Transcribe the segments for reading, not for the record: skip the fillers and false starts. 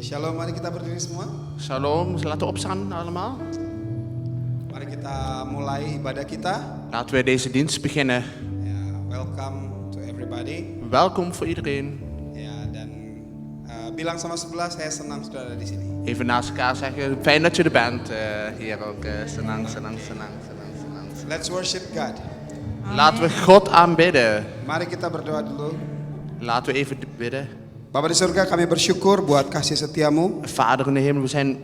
Shalom, mari kita berdiri semua. Shalom, laten we opstaan allemaal. Mari kita mulai ibadah kita. Laten we deze dienst beginnen. Ya, welcome to everybody. Welkom voor iedereen. Ya, dan bilang sama sebelah, saya senang sudah ada di sini. Even naast elkaar zeggen, fijn dat je er bent. Hier ook, senang. Let's worship God. Laten we God aanbidden. Mari kita berdoa dulu. Laten we even bidden. Bapa di surga, kami bersyukur buat kasih setiamu. Vader in de hemel, we zijn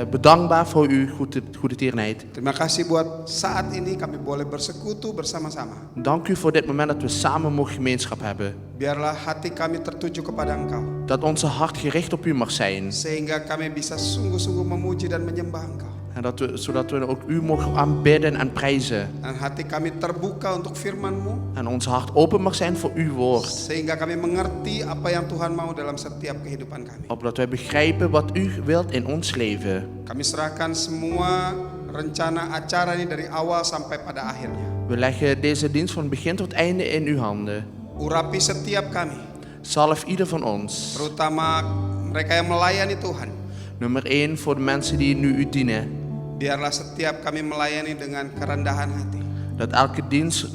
bedankbaar voor uw goede tierenheid. Terima kasih buat saat ini kami boleh bersekutu bersama-sama. Dank u voor dit moment dat we samen mogen gemeenschap hebben. Biarlah hati kami tertuju kepada Engkau. Dat onze hart gericht op u mag zijn. Sehingga kami bisa sungguh-sungguh memuji dan menyembah Engkau. En zodat we ook u mogen aanbidden en prijzen. Dan hati kami terbuka untuk firman-Mu. En ons hart open mag zijn voor uw woord. Sehingga kami mengerti apa yang Tuhan mau dalam setiap kehidupan kami. Opdat wij begrijpen wat u wilt in ons leven. Kami serahkan semua rencana acara ini dari awal sampai pada akhirnya. We leggen deze dienst van begin tot einde in uw handen. Urapi setiap kami. Zalf ieder van ons. Terutama mereka yang melayani Tuhan. Nummer 1 voor de mensen die nu u dienen. Biarlah setiap kami melayani dengan kerendahan hati. Dat elke dienst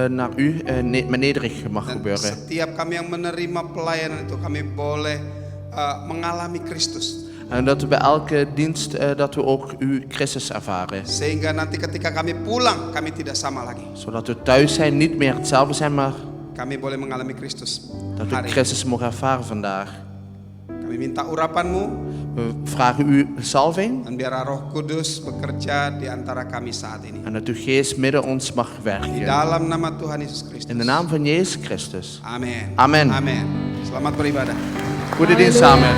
naar u met nederig mag Dan gebeuren. setiap kami yang menerima pelayanan itu kami boleh mengalami Kristus. En dat we bij elke dienst dat we ook uw Christus ervaren. Sehingga nanti ketika kami pulang kami tidak sama lagi. Zodat we thuis zijn niet meer hetzelfde zijn, maar Kami boleh mengalami Kristus. dat we Hari. Christus mogen ervaren vandaag. Kami minta urapan-Mu. We vragen u salving. Dan biar Roh Kudus bekerja di antara kami saat ini. En dat uw geest midden ons mag Di werken. dalam nama Tuhan Yesus Kristus. In de naam van Jezus Christus. Amin. Amen. Amin. Selamat beribadah. Goede dienst samen.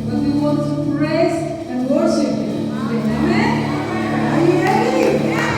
But we want to praise and worship Him. Amen. Are you ready? Yes.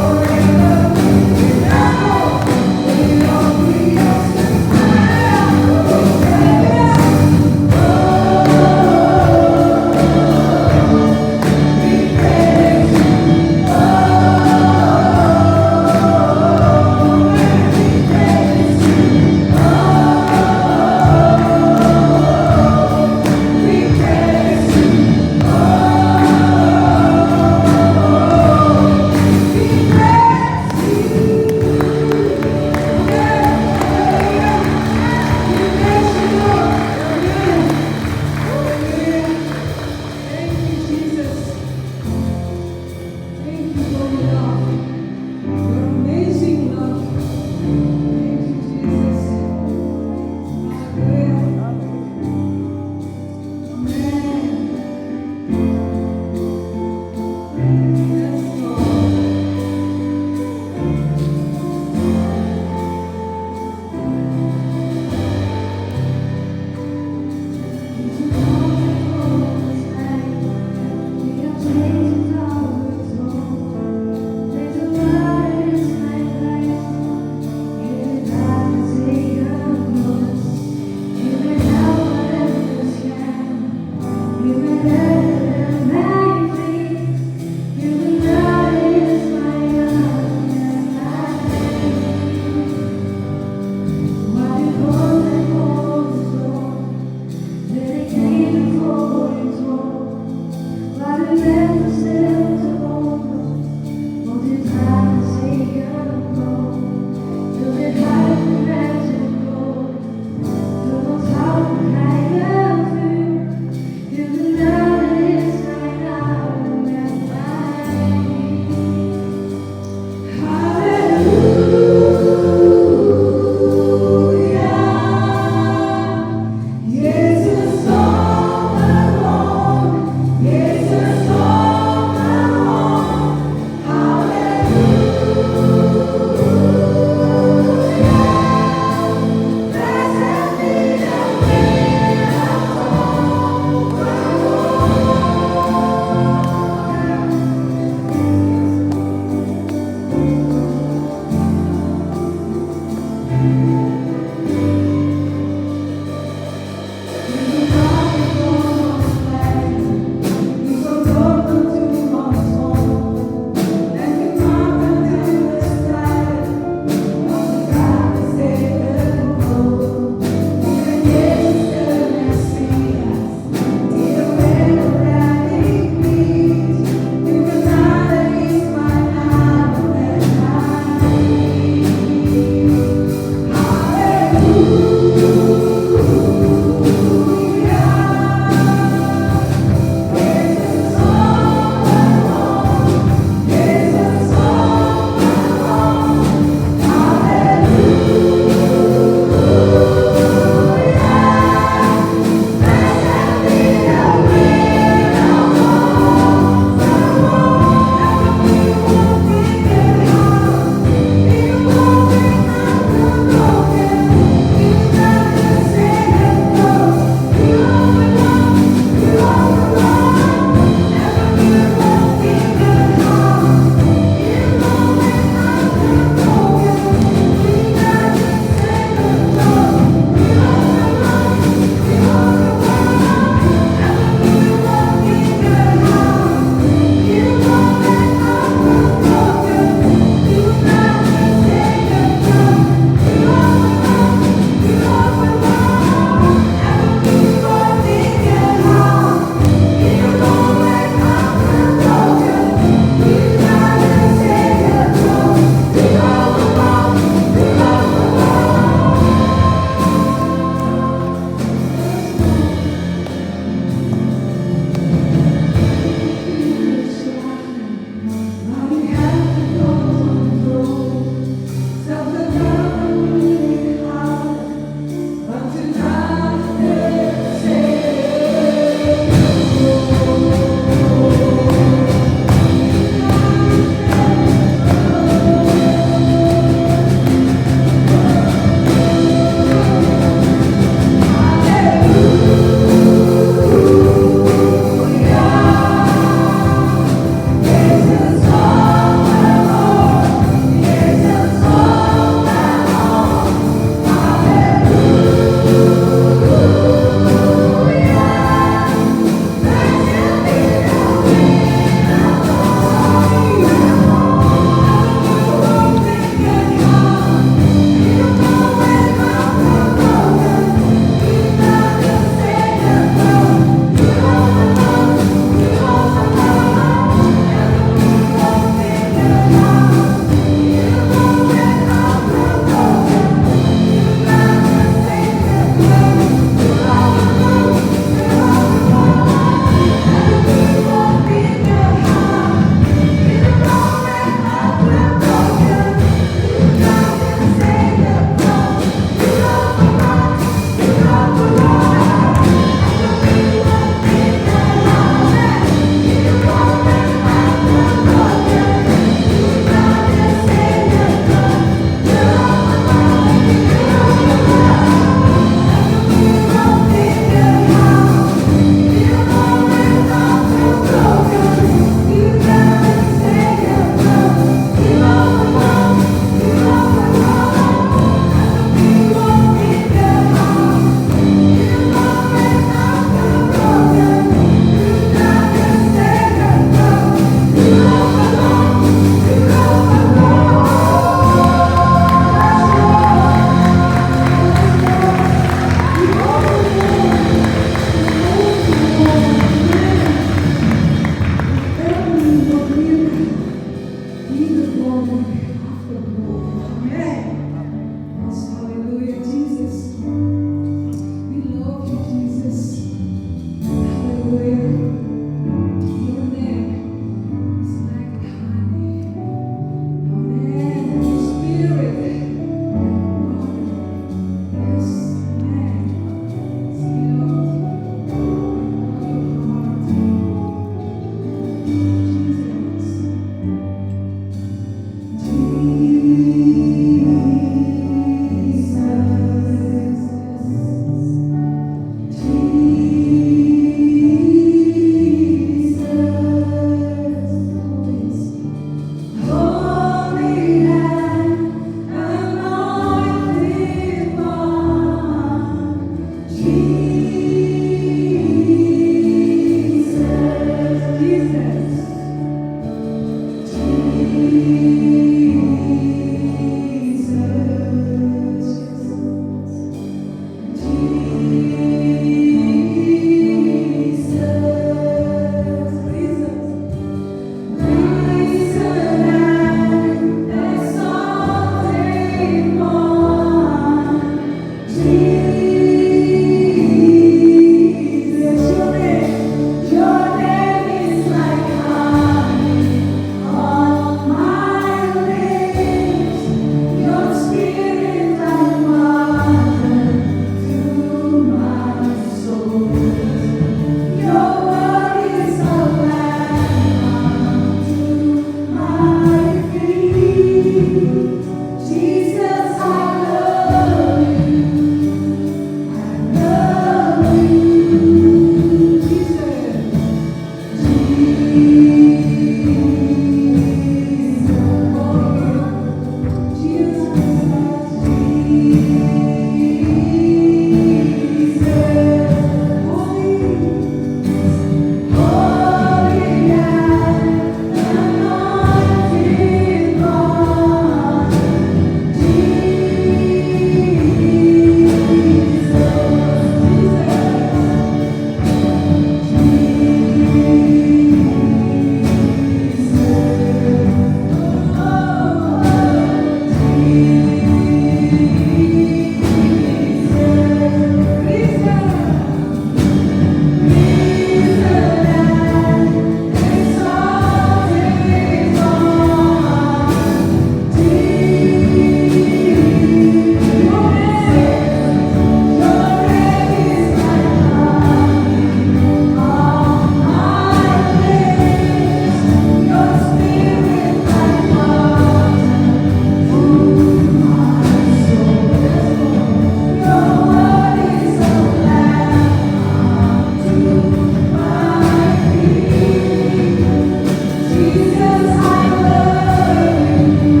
Jesus, I love you.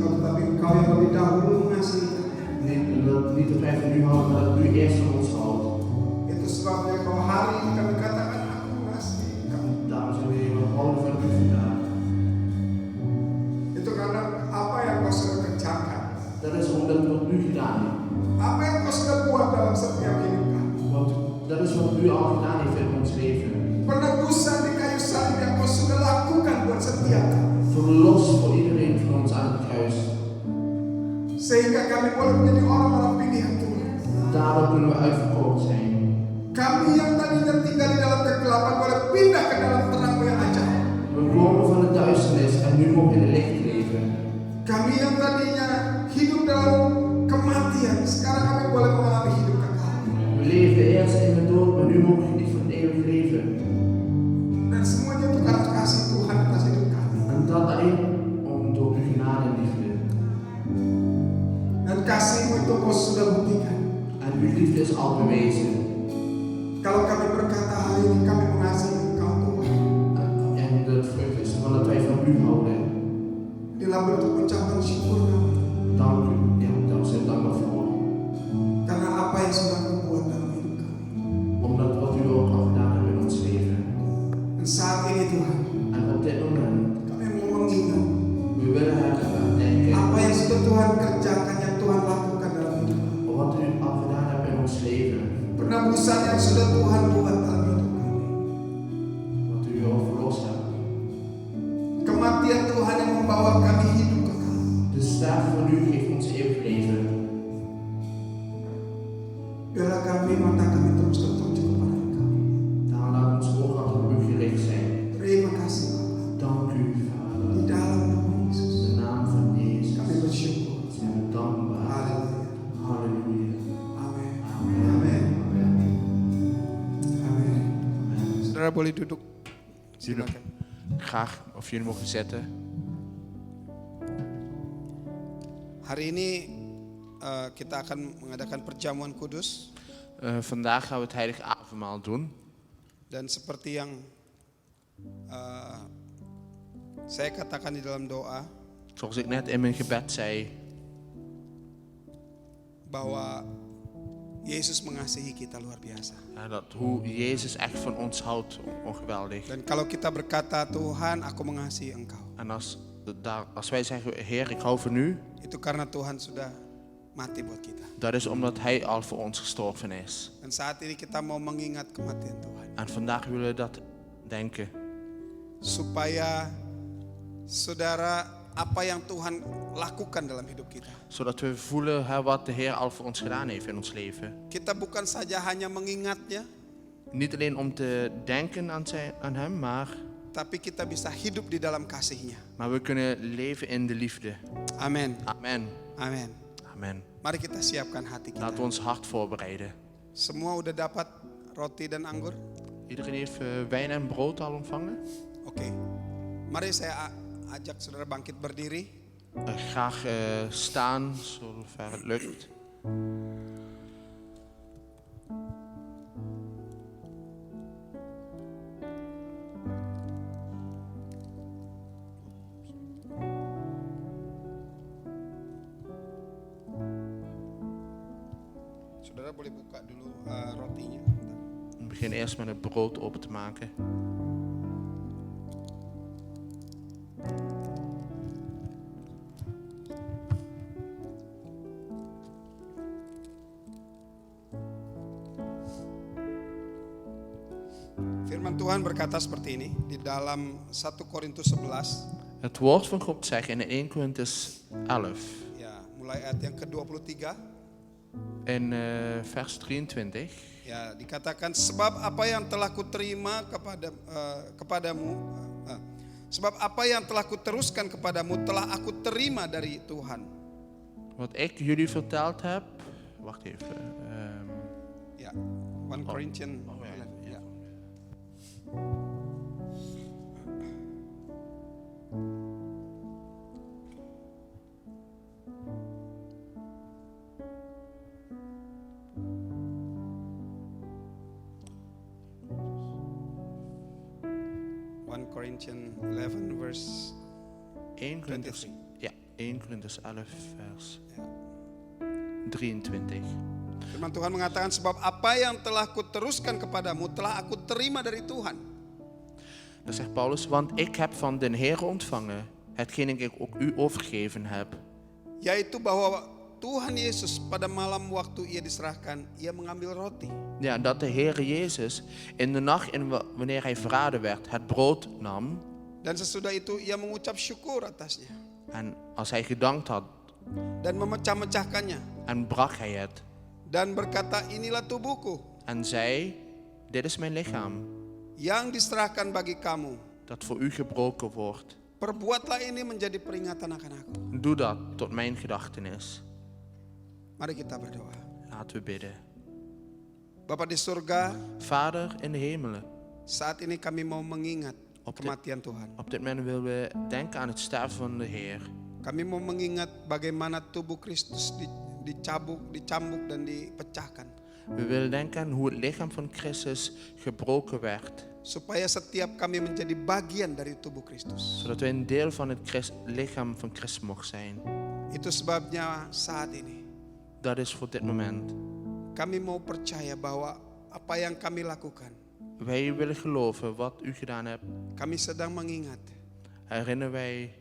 Engkau, tetapi Engkau yang lebih dahulu mengasihi kami. Niet dat wij van u houden, maar dat u eerst van ons houdt. Itu sebabnya kalau hari ini kami katakan aku mengasihi Engkau. Daarom zijn we hier houden van u vandaag. Itu karena apa yang Kau sudah kerjakan, Dat is omdat wat u gedaan heeft. apa yang Kau sudah buat dalam setiap hidup kami. Want dat is wat u al gedaan heeft in ons leven. Penebusan di kayu salib yang Kau sudah lakukan buat setiap kami. Verlos voor iedereen van ons aan het kruis. Sehingga kami boleh menjadi orang-orang pilihan Tuhan. Daardoor kunnen we uitverkoren zijn. Kami yang tadinya tinggal di dalam kegelapan boleh pindah ke dalam terang yang ajaib. We komen van de duisternis en nu mogen we in het licht leven. Kami yang tadinya hidup dalam kematian, sekarang kami boleh mengalami hidup kekal. We leefden eerst in de dood, maar nu mogen we niet van het eeuwig leven. Dan semuanya itu karena kasih Tuhan atas hidup kami. En dat alleen door uw genade en liefde. Dan kasih-Mu itu Kau sudah buktikan. En uw liefde is al bewezen. Kalau kami berkata hari ini kami mengasihi Engkau Tuhan, En de vrucht is van dat wij van u houden. inilah bentuk ucapan syukur kami. Dank u. Ja, daar zijn we dankbaar voor. Karena apa yang sudah Kau buat dalam hidup kami. Omdat wat u ook al gedaan hebt in ons leven. Dan saat ini Tuhan, En op dit moment, kami mau mengingat we willen denken apa yang sudah Tuhan kerjakan, yang Tuhan lakukan dalam hidup kami. wat u al gedaan hebt in ons leven. Penebusan yang sudah Tuhan buat dalam hidup kami. Wat u al verlost hebt. Kematian Tuhan yang membawa kami hidup kekal. De sterven van u geeft ons eeuwig leven. Biarlah kami mata kami terus tertuju kepada Engkau. Daarom laat ons ogen altijd op u gericht zijn. Terima kasih Bapa. Dank u, Vader. Di dalam nama Yesus In de naam van Jezus kami bersyukur. zijn we dankbaar. Haleluya. Halleluja. Amin. Amen. Amin. Amen. Amin. Amen. Saudara boleh duduk. Silakan. Graag of jullie mogen zitten. Hari ini kita akan mengadakan perjamuan kudus Vandaag gaan we het heilige avondmaal doen. dan seperti yang saya katakan di dalam doa Zoals ik net in mijn gebed zei, bahwa Yesus mengasihi kita luar biasa. dat hoe Jezus echt van ons houdt, ongeweldig. Dan kalau kita berkata Tuhan, aku mengasihi Engkau, En als wij zeggen, Heer, ik hou van u, itu karena Tuhan sudah mati buat kita. dat is omdat Hij al voor ons gestorven is. Dan saat ini kita mau mengingat kematian Tuhan, En vandaag willen we dat denken. supaya saudara apa yang Tuhan lakukan dalam hidup kita. Zodat we voelen wat de Heer al voor ons gedaan heeft in ons leven. Kita bukan saja hanya mengingatnya, Niet alleen om te denken aan Hem, tapi kita bisa hidup di dalam kasih-Nya. maar we kunnen leven in de liefde. Amin. Amen. Amin. Amen. Mari kita siapkan hati kita. Laten we ons hart voorbereiden. Semua udah dapat roti dan anggur? Iedereen heeft wijn en brood al ontvangen? Oke. Mari saya ajak saudara bangkit berdiri. Graag staan, zover het lukt. Saudara boleh buka dulu rotinya. We beginnen eerst met het brood open te maken. Firman Tuhan berkata seperti ini di dalam 1 Korintus 11. Het woord van God zegt in 1 Korintus 11, Ya, mulai ayat yang ke-23. in vers 23. Ya, dikatakan sebab apa yang telah kuterima kepadamu, sebab apa yang telah kuteruskan kepadamu telah aku terima dari Tuhan. Wat ik jullie verteld heb, wacht even. Ya, 1 Corinthians. Ya. Corinthians 11 verse 1 Korintus, 23. ja, 1 Korintus 11 vers 23. Firman Tuhan mengatakan, sebab apa yang telah kuteruskan kepadamu telah aku terima dari Tuhan. Dan zegt Paulus, want ik heb van den Heer ontvangen hetgeen ik ook u overgegeven heb. Yaitu bahwa Tuhan Yesus pada malam waktu ia diserahkan, ia mengambil roti. Ja, dat de Heer Jezus in de nacht wanneer hij verraden werd, het brood nam. Dan sesudah itu ia mengucap syukur atasnya. En als hij gedankt had, Dan memecah-mecahkannya. en brak hij het. Dan berkata, inilah tubuhku En zei, dit is mijn lichaam, yang diserahkan bagi kamu. dat voor u gebroken wordt. Perbuatlah ini menjadi peringatan akan aku. Doe dat tot mijn gedachtenis. Mari kita berdoa. Laten we bidden. Bapa di surga, Vader in de hemelen, saat ini kami mau mengingat Op dit- kematian Tuhan. op dit moment willen we denken aan het sterven van de Heer. Kami mau mengingat bagaimana tubuh Kristus dicambuk dan dipecahkan. We willen denken aan hoe het lichaam van Christus gebroken werd. Supaya setiap kami menjadi bagian dari tubuh Kristus. Zodat wij een deel van het lichaam van Christus mogen zijn. Itu sebabnya saat ini Dat is voor dit moment. kami mau percaya bahwa apa yang kami lakukan, Wij willen geloven wat u gedaan hebt. kami sedang mengingat Herinneren wij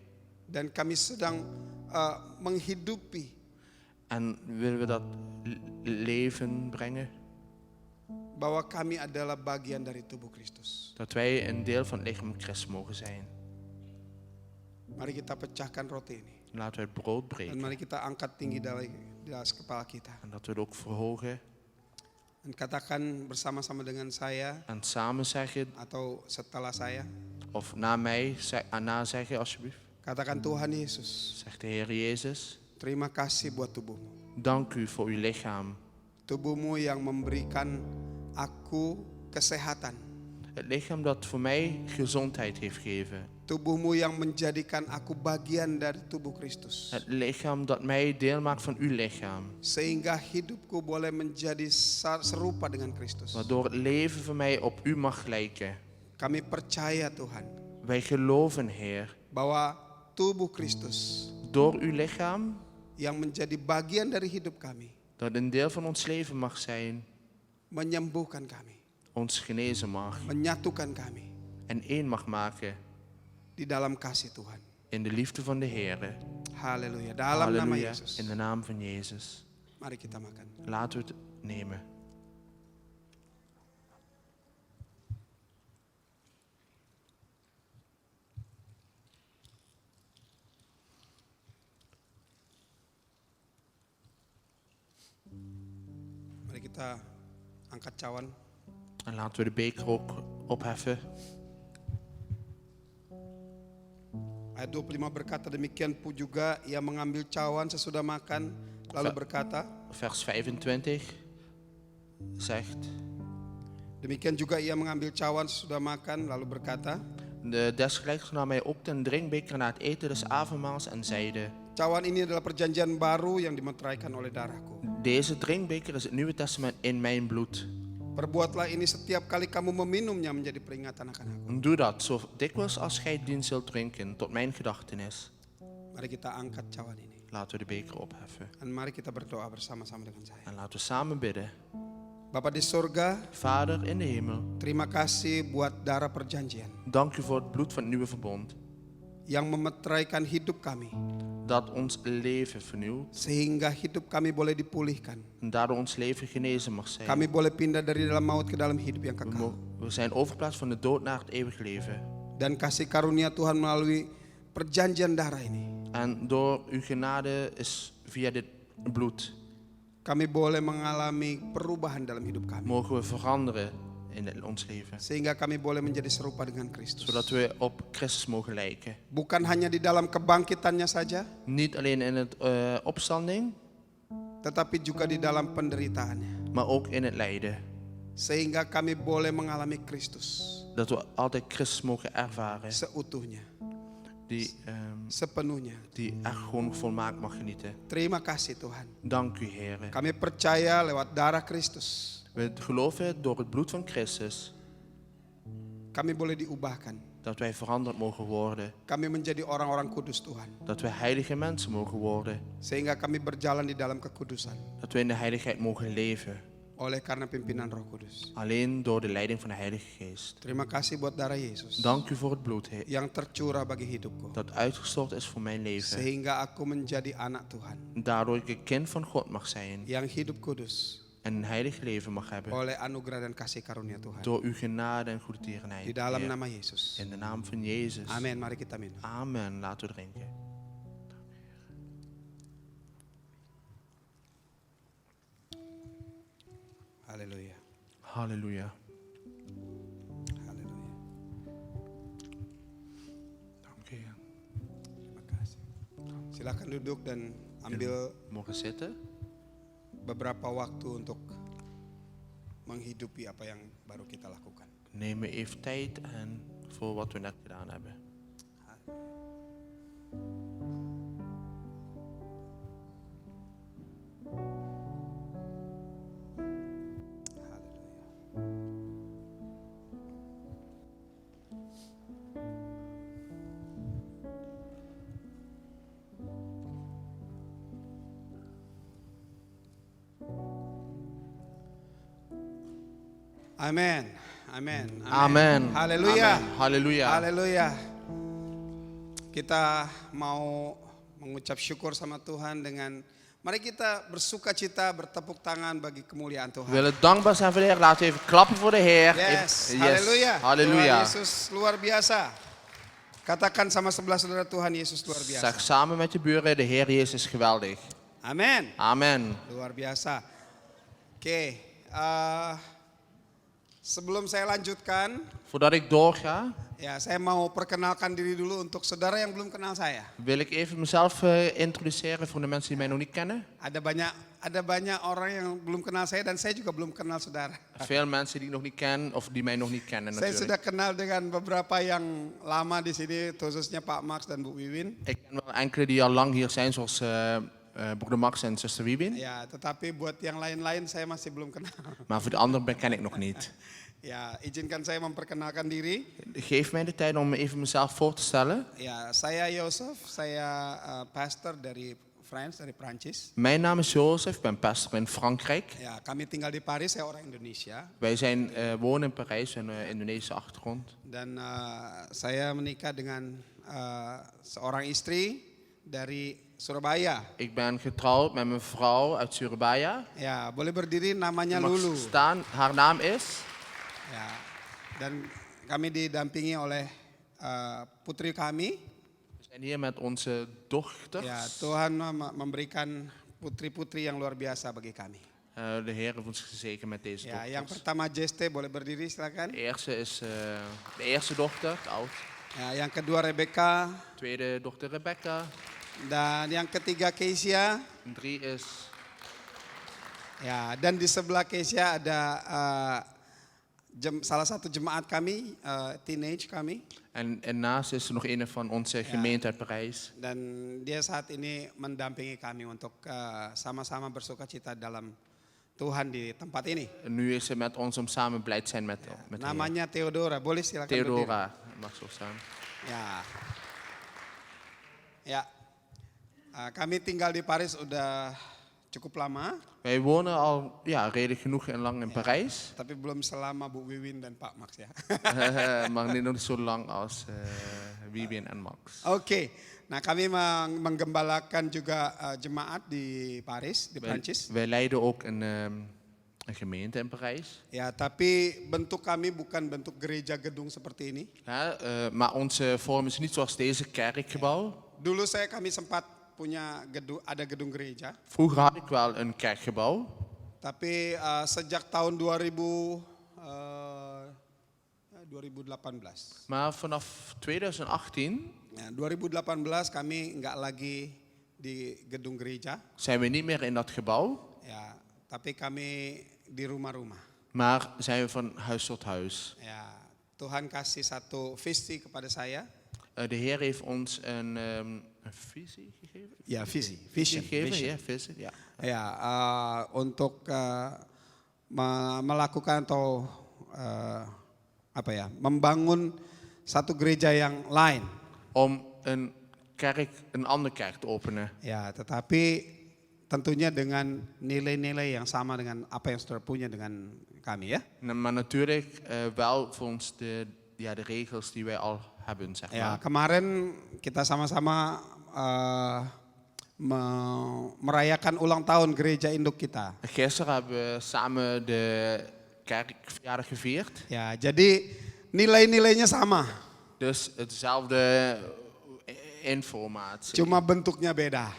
dan kami sedang menghidupi en willen we dat leven brengen. bahwa kami adalah bagian dari tubuh Kristus. Dat wij een deel van het lichaam van Christus mogen zijn. Mari kita pecahkan roti ini. Laten we het brood Dan breken. mari kita angkat tinggi dari atas kepala kita. En dat we het ook verhogen. Dan katakan bersama-sama dengan saya En samen zeggen, atau setelah saya. of na mij, na zeggen alsjeblieft. Katakan, Tuhan Yesus, Zegt de Heer Jezus, terima kasih buat tubuhmu. dank u voor uw lichaam. Tubuhmu yang memberikan aku kesehatan. Het lichaam dat voor mij gezondheid heeft gegeven. Tubuhmu yang menjadikan aku bagian dari tubuh Kristus. Het lichaam dat mij deel maakt van uw lichaam. Sehingga hidupku boleh menjadi serupa dengan Kristus. Waardoor het leven van mij op u mag lijken. Kami percaya Tuhan Wij geloven, Heer, bahwa tubuh Kristus door uw lichaam, yang menjadi bagian dari hidup kami dat een deel van ons leven mag zijn, menyembuhkan kami, ons genezen mag. menyatukan kami En één mag maken di dalam kasih Tuhan. in de liefde van de Heer. Haleluya. Dalam nama Halleluja, Yesus. in de naam van Jezus. Mari kita makan. Laten we het nemen. Mari kita angkat cawan. En laten we de beker ook opheffen. Ayat 25 berkata, demikian pun juga ia mengambil cawan sesudah makan, lalu berkata, Vers 25 zegt, demikian juga ia mengambil cawan sesudah makan, lalu berkata, desgelijks nam hij ook den drinkbeker na het eten des avondmaals en zeide, cawan ini adalah perjanjian baru yang dimeteraikan oleh darahku. deze drinkbeker is het Nieuwe Testament in mijn bloed. Perbuatlah ini setiap kali kamu meminumnya menjadi peringatan akan aku. Doe dat zo dikwijls als gij dien zult drinken, tot mijn gedachtenis. Mari kita angkat cawan ini. Laten we de beker opheffen. Dan mari kita berdoa bersama-sama dengan saya. En laten we samen bidden. Bapa di surga, Vader in de hemel, terima kasih buat darah perjanjian dank u voor het bloed van het nieuwe verbond. yang memeteraikan hidup kami. Dat ons leven vernieuwt Sehingga hidup kami boleh dipulihkan. en daardoor ons leven genezen mag zijn. Kami boleh pindah dari dalam maut ke dalam hidup yang kekal. We zijn overgeplaatst van de dood naar het eeuwig leven. Dan kasih karunia Tuhan melalui perjanjian darah ini, En door uw genade is via dit bloed kami boleh mengalami perubahan dalam hidup kami. mogen we veranderen in ons leven. Sehingga kami boleh menjadi serupa dengan Kristus. Zodat we op Christus mogen lijken. Bukan hanya di dalam kebangkitannya saja, Niet alleen in het opstanding, tetapi juga di dalam penderitaannya. maar ook in het lijden. Sehingga kami boleh mengalami Kristus Dat we altijd Christus mogen ervaren. seutuhnya, sepenuhnya. Die echt gewoon volmaakt mag genieten. Terima kasih Tuhan. Dank u, Heer. Kami percaya lewat darah Kristus, We geloven door het bloed van Christus kami boleh diubahkan Dat wij veranderd mogen worden. Kami menjadi orang-orang kudus Tuhan. Dat wij heilige mensen mogen worden. Sehingga kami berjalan di dalam kekudusan. Dat we in de heiligheid mogen leven. Oleh karena pimpinan Roh Kudus. Alleen door de leiding van de Heilige Geest. Terima kasih buat darah Yesus. Dank u voor het bloed, Heer. Yang tercurah bagi hidupku. Dat uitgestort is voor mijn leven. Sehingga aku menjadi anak Tuhan. Daardoor ik een kind van God mag zijn. Yang hidup kudus. En een heilig leven mag hebben. Oleh anugerah dan kasih karunia Tuhan. Door uw genade en goedertierenheid. Di dalam Heer. nama Yesus. In de naam van Jezus. Amin. Mari kita minum. Amen. Laten we drinken. Haleluya. Halleluja. Haleluya. Dank u, Heer. Terima kasih. Silakan duduk dan ambil Mogen zitten. beberapa waktu untuk menghidupi apa yang baru kita lakukan. Neem even tijd en voor wat we net gedaan hebben. Amin. Amin. Amen. Haleluya. Amen. Haleluya. Haleluya. Kita mau mengucap syukur sama Tuhan dengan mari kita bersuka cita bertepuk tangan bagi kemuliaan We Tuhan. willen dankbaar zijn voor de Heer. Laten we even klappen voor de Heer. Yes. Even- Haleluya. Halleluja. Tuhan Yesus luar biasa. Katakan sama sebelah saudara, Tuhan Yesus luar Zeg biasa. samen met je buren, de Heer Jezus is geweldig. Amin. Amen. Luar biasa. Oke, sebelum saya lanjutkan, Voordat ik doorga, ya saya mau perkenalkan diri dulu untuk saudara yang belum kenal saya. wil ik even mezelf introduceren voor de mensen die mij nog niet kennen. Ada banyak orang yang belum kenal saya dan saya juga belum kenal saudara. Veel mensen die ik nog niet ken of die mij nog niet kennen Saya sudah natuurlijk. kenal dengan beberapa yang lama di sini, khususnya Pak Max dan Bu Wiwin. Ik ken wel enkele die al lang hier zijn, zoals broeder Max en zuster Wiebin. Ya, tetapi buat yang lain-lain saya masih belum kenal. Maar voor de anderen ken ik nog niet. Ya, izinkan saya memperkenalkan diri. Geef mij de tijd om even mezelf voor te stellen. Ya, saya Yosef, saya pastor dari France, dari Prancis. Mijn naam is Jozef, ik ben pastor in Frankrijk. Ya, kami tinggal di Paris, saya orang Indonesia. Wij zijn wonen in Parijs, een Indonesische achtergrond. Dan saya menikah dengan seorang istri dari Surabaya. Ik ben getrouwd met mijn vrouw uit Surabaya. Ya, boleh berdiri, namanya Je mag Lulu. staan, haar naam is. Ya, dan kami didampingi oleh putri kami. We zijn hier met onze dochters. Ya, Tuhan memberikan putri-putri yang luar biasa bagi kami. De Heer heeft ons gezegend met deze Ya, yang dochters. pertama Jeste, boleh berdiri silakan. De eerste is de eerste dochter, oud. Ya, yang kedua Rebecca, Tweede dochter Rebecca. dan yang ketiga Keisha. En 3 is. Ya, dan di sebelah Keisha ada salah satu jemaat kami, teenage kami. En naast is er nog een van onze gemeente uit Parijs. Dan dia saat ini mendampingi kami untuk sama-sama bersuka cita dalam Tuhan di tempat ini. En nu is ze met ons om samen blij te zijn met de Heer. Namanya Theodora, boleh silakan berdiri. Theodora, mag zo staan. Ya, ya. Kami tinggal di Paris udah cukup lama, Wij wonen al redelijk genoeg en lang in Parijs. tapi belum selama Bu Wiwin dan Pak Max ya. Maar niet nog zo lang als Wiebien en Max. Oke, nah kami menggembalakan juga jemaat di Paris, di Prancis. Wij leiden ook een gemeente in Parijs. Ya, tapi bentuk kami bukan bentuk gereja gedung seperti ini. Ja, maar onze vorm is niet zoals deze kerkgebouw. Dulu kami sempat punya ada gedung gereja, Vroeger had ik wel een kerkgebouw. tapi sejak tahun 2018. Maar vanaf 2018 Ya, 2018 kami nggak lagi di gedung gereja, zijn we niet meer in dat gebouw. ya, tapi kami di rumah-rumah. Maar zijn we van huis tot huis. Ya, Tuhan kasih satu visi kepada saya. De Heer heeft ons een visie gegeven. Ya, vision. Ja, visie. Ja. Ya, untuk melakukan atau membangun satu gereja yang lain. om een andere kerk te openen. Ya, tetapi tentunya dengan nilai-nilai yang sama dengan apa yang saudara punya dengan kami ya. Maar natuurlijk wel volgens de regels die wij al hebben, zeg Ya, maar. kemarin kita sama-sama merayakan ulang tahun gereja induk kita. Gisteren hebben we samen de kerkverjaardag gevierd. Ya, jadi nilai-nilainya sama, Dus hetzelfde informatie. cuma bentuknya beda.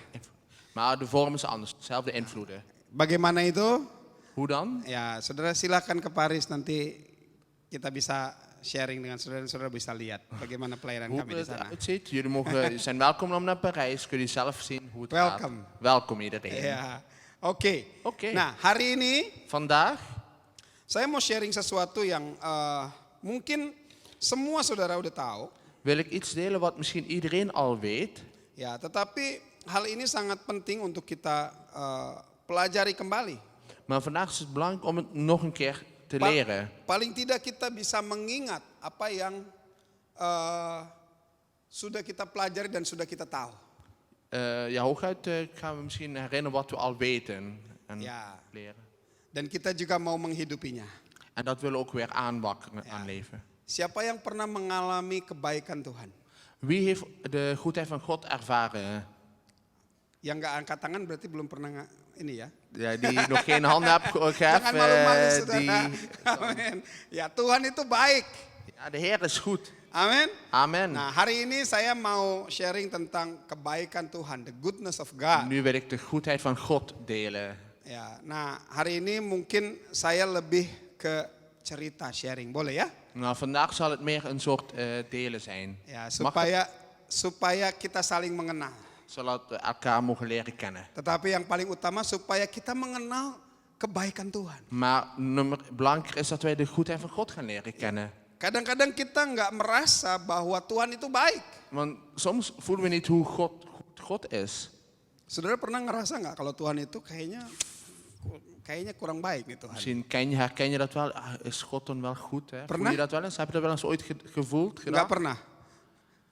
Maar de vorm is anders, dezelfde invloeden. Bagaimana itu? Hoe dan? Ya, saudara silakan ke Paris, nanti kita bisa sharing dengan saudara bisa lihat bagaimana pelayanan Hoe kami di het sana. eruit ziet. Jullie zijn welkom om naar Parijs. Kun je zelf zien hoe het Welcome. gaat. Welkom iedereen. Ya, oke. Oke. Nah, hari ini Vandaag saya mau sharing sesuatu yang mungkin semua saudara udah tahu. wil ik iets delen wat misschien iedereen al weet. Ya, tetapi hal ini sangat penting untuk kita pelajari kembali. Maar vandaag is het belangrijk om het nog een keer te leren. Paling tidak kita bisa mengingat apa yang sudah kita pelajari dan sudah kita tahu. Hooguit gaan we misschien herinneren wat we al weten en Ja. leren. Dan kita juga mau menghidupinya. En dat willen we ook weer aanwakkeren, aanleven. Siapa yang pernah mengalami kebaikan Tuhan? Wie heeft de goedheid van God ervaren? Yang nggak angkat tangan berarti belum pernah ini ya. Ja, die nog geen handen heeft Jangan malu-malu gegeven. saudara. Amin. Ya, Tuhan itu baik. Ja, de Heer is goed. Amin. Amen. Nah, hari ini saya mau sharing tentang kebaikan Tuhan, the goodness of God. Nu wil ik de goedheid van God delen. Ya, nah hari ini mungkin saya lebih ke cerita sharing, boleh ya? Nou, vandaag zal het meer een soort delen zijn. Ya, Mag het? supaya kita saling mengenal. Zodat we elkaar mogen leren kennen. Tetapi yang paling utama supaya kita mengenal kebaikan Tuhan. Maar belangrijker is dat wij de goedheid van God gaan leren kennen. Kadang-kadang kita nggak merasa bahwa Tuhan itu baik. Want soms voelen we niet hoe goed God is. Saudara pernah ngerasa nggak kalau Tuhan itu kayaknya kurang baik nih Tuhan? Misschien herken je dat wel. Is God dan wel goed? Hè? Voel Pernah? je dat wel eens? Heb je dat wel eens ooit gevoeld? Nggak Gedaan? pernah.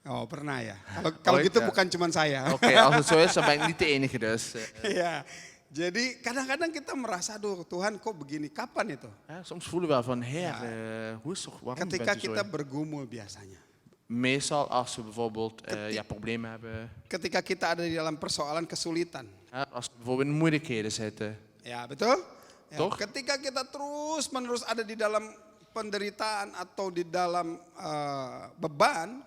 Oh pernah ya. Kalau Ooit, gitu ya. bukan cuma saya. Oké, als het zo is, dan ben ik niet de enige dus. Ya, jadi kadang-kadang kita merasa, aduh Tuhan kok begini, kapan itu? Soms voelen we wel van, Heer, hoe is toch, waarom Ketika bent u zo? kita bergumul biasanya. Meestal als we bijvoorbeeld problemen hebben. Ketika kita ada di dalam persoalan kesulitan. Als we bijvoorbeeld in moeilijkheden zitten. Ya, betul? Ya, Toch? ketika kita terus-menerus ada di dalam penderitaan atau di dalam beban,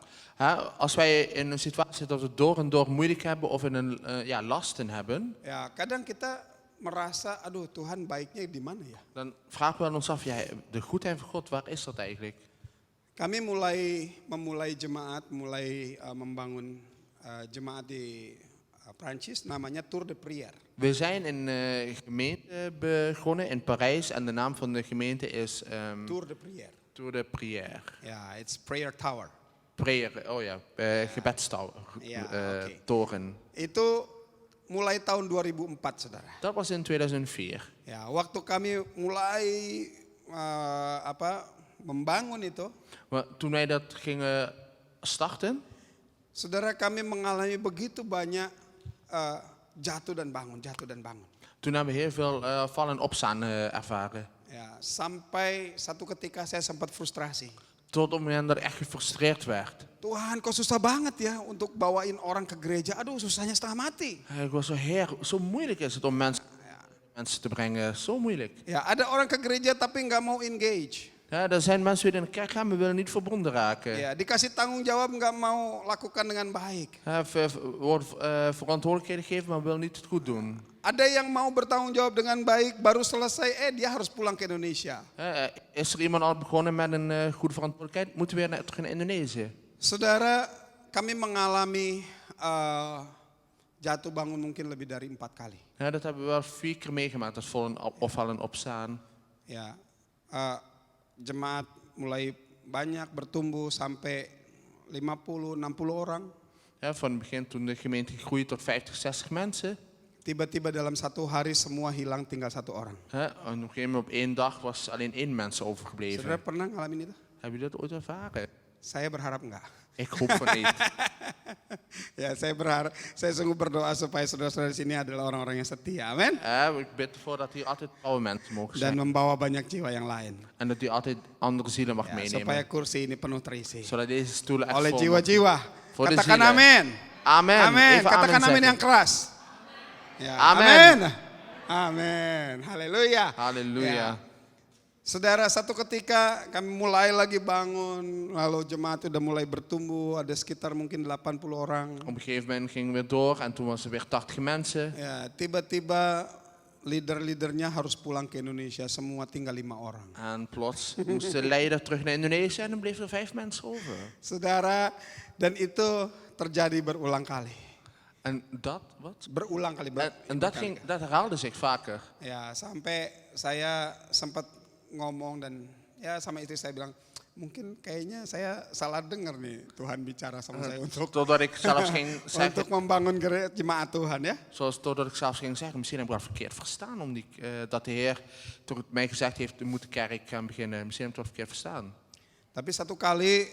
Als wij in een situatie zitten dat we door en door moeilijk hebben of in een lasten hebben. ya kadang kita merasa, aduh Tuhan baiknya di mana ya? Dan vragen we ons af, ja, de goedheid van God, waar is dat eigenlijk? Kami memulai jemaat, membangun jemaat di Prancis, namanya Tour de Prière. We zijn een gemeente begonnen in Parijs en de naam van de gemeente is Tour de Prière. Tour de Prière. Ja, it's prayer tower. Prayer, oh ja, gebedstoren, Ja, oké. toren. Itu mulai tahun 2004, saudara. Dat was in 2004. Ya, waktu kami mulai membangun itu, Maar toen wij dat gingen starten, saudara, kami mengalami begitu banyak jatuh dan bangun. toen hebben we heel veel vallen en opstaan ervaren. Ya, sampai satu ketika saya sempat frustrasi. Tot op het moment dat ik echt gefrustreerd werd. Tuhan, kok susah banget ya untuk bawain orang ke gereja. Aduh, susahnya setengah mati. Ik was zo, Heer, zo moeilijk is het om mensen te brengen. Zo moeilijk. Ya, ada orang ke gereja tapi nggak mau engage. Ja, er zijn mensen die in de kerk gaan, maar willen niet verbonden raken. Ya, dikasih tanggung jawab nggak mau lakukan dengan baik. Worden verantwoordelijkheden gegeven, maar willen niet het goed doen. Ada yang mau bertanggung jawab dengan baik, baru selesai, dia harus pulang ke Indonesia. Is er iemand al begonnen met een goede verantwoordelijkheid, moeten we weer terug naar Indonesië. Saudara, kami mengalami jatuh bangun mungkin lebih dari 4 kali. Ja, dat hebben we wel 4 keer meegemaakt, dat vallen opstaan. Ya, jemaat mulai banyak bertumbuh sampai 50, 60 orang. Ja, van het begin toen de gemeente groeide tot 50, 60 mensen. Tiba-tiba dalam satu hari semua hilang, tinggal 1 orang. En op een gegeven moment op 1 dag was alleen 1 mens Saudara overgebleven. pernah ngalamin itu? Heb je dat ooit ervaren? Saya berharap enggak. Ik hoop van niet. Ya, saya sungguh berdoa supaya saudara-saudara di sini adalah orang-orang yang setia. Amin. Ik bid ervoor dat hier altijd trouwe mensen mogen Dan zijn. membawa banyak jiwa yang lain. En dat u altijd andere zielen mag Ya, supaya meenemen. kursi ini penuh terisi. Zodat deze stoelen echt Oleh vol jiwa-jiwa. Voor de Katakan zielen. amin. Amen. Amin. Even Katakan amen amin yang zeggen. keras. Ya, Amen. amin. Amin. Haleluya. Halleluja. Ya. Saudara, satu ketika kami mulai lagi bangun, lalu jemaat udah mulai bertumbuh, ada sekitar mungkin 80 orang. Op een gegeven moment gingen we door en toen was er weer 80 mensen. Ya, tiba-tiba leader-leadernya harus pulang ke Indonesia, semua tinggal 5 orang. En plots moest de leider terug naar Indonesië en dan bleef er 5 mensen over. Saudara, dan itu terjadi berulang kali. En dat, wat? Berulang kali. En dat herhaalde zich vaker. Ya, sampai saya sempat ngomong dan ya sama istri saya bilang, mungkin kayaknya saya salah dengar nih Tuhan bicara sama saya untuk Totdat ik zelfs ging untuk zeggen, membangun jemaat Tuhan ya. totdat ik zelfs ging zeggen, misschien heb ik dat verkeerd verstaan. Dat de Heer toch mij gezegd heeft, u moet de kerk gaan beginnen. Misschien heb ik dat verkeerd verstaan. Tapi satu kali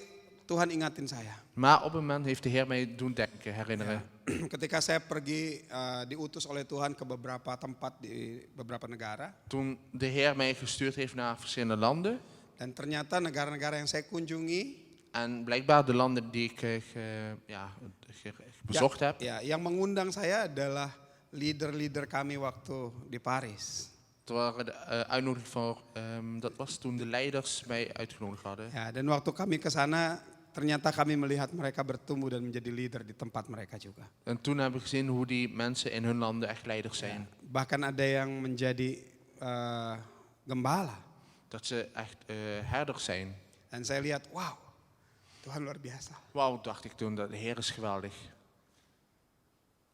Tuhan ingatin saya. Maar op een moment heeft de Heer mij doen denken, herinneren. Ketika saya pergi diutus oleh Tuhan ke beberapa tempat di beberapa negara. Toen de Heer mij gestuurd heeft naar verschillende landen. Dan ternyata negara-negara yang saya kunjungi. En blijkbaar de landen die ik bezocht heb. Ya, yang mengundang saya adalah leader-leader kami waktu di Paris. Het waren de uitnodiging voor, dat was toen de leiders mij uitgenodigd hadden. Ya, dan waktu kami ke sana ternyata kami melihat mereka bertumbuh dan menjadi leader di tempat mereka juga. En toen heb ik gezien hoe die mensen in hun landen echt leiders zijn. Bahkan ada yang menjadi gembala. Dat ze echt herders zijn. Dan saya lihat, wow, Tuhan luar biasa. Wauw, dacht ik toen, dat de Heer is geweldig.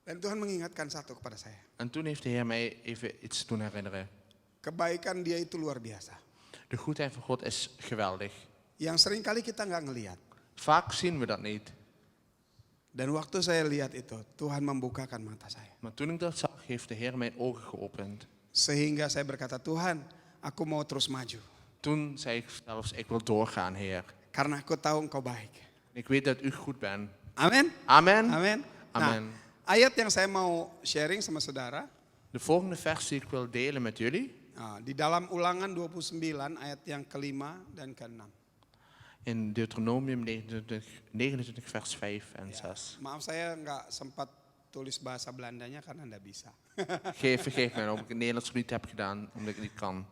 Dan Tuhan mengingatkan satu kepada saya. En toen heeft de Heer mij even iets doen herinneren. Kebaikan dia itu luar biasa. De goedheid van God is geweldig. Yang seringkali kita nggak ngelihat. Vaak zien we dat niet. Dan waktu saya lihat itu, Tuhan membukakan mata saya. Maar toen ik dat zag, heeft de Heer mijn ogen geopend. Sehingga saya berkata, Tuhan, aku mau terus maju. Toen zei ik zelfs, ik wil doorgaan, Heer. Karena aku tahu Engkau baik. Ik weet dat u goed bent. Amin. Amen. Amin. Amen. Nah, ayat yang saya mau sharing sama saudara. De volgende vers die ik wil delen met jullie. Di dalam Ulangan 29 ayat yang ke-5 dan ke-6. In Deuteronomium 29 vers 5 en 6. Maaf saya nggak sempat tulis bahasa Belandanya karena nggak bisa. Vergeef mij omdat ik het Nederlands niet heb gedaan, omdat ik het niet kan.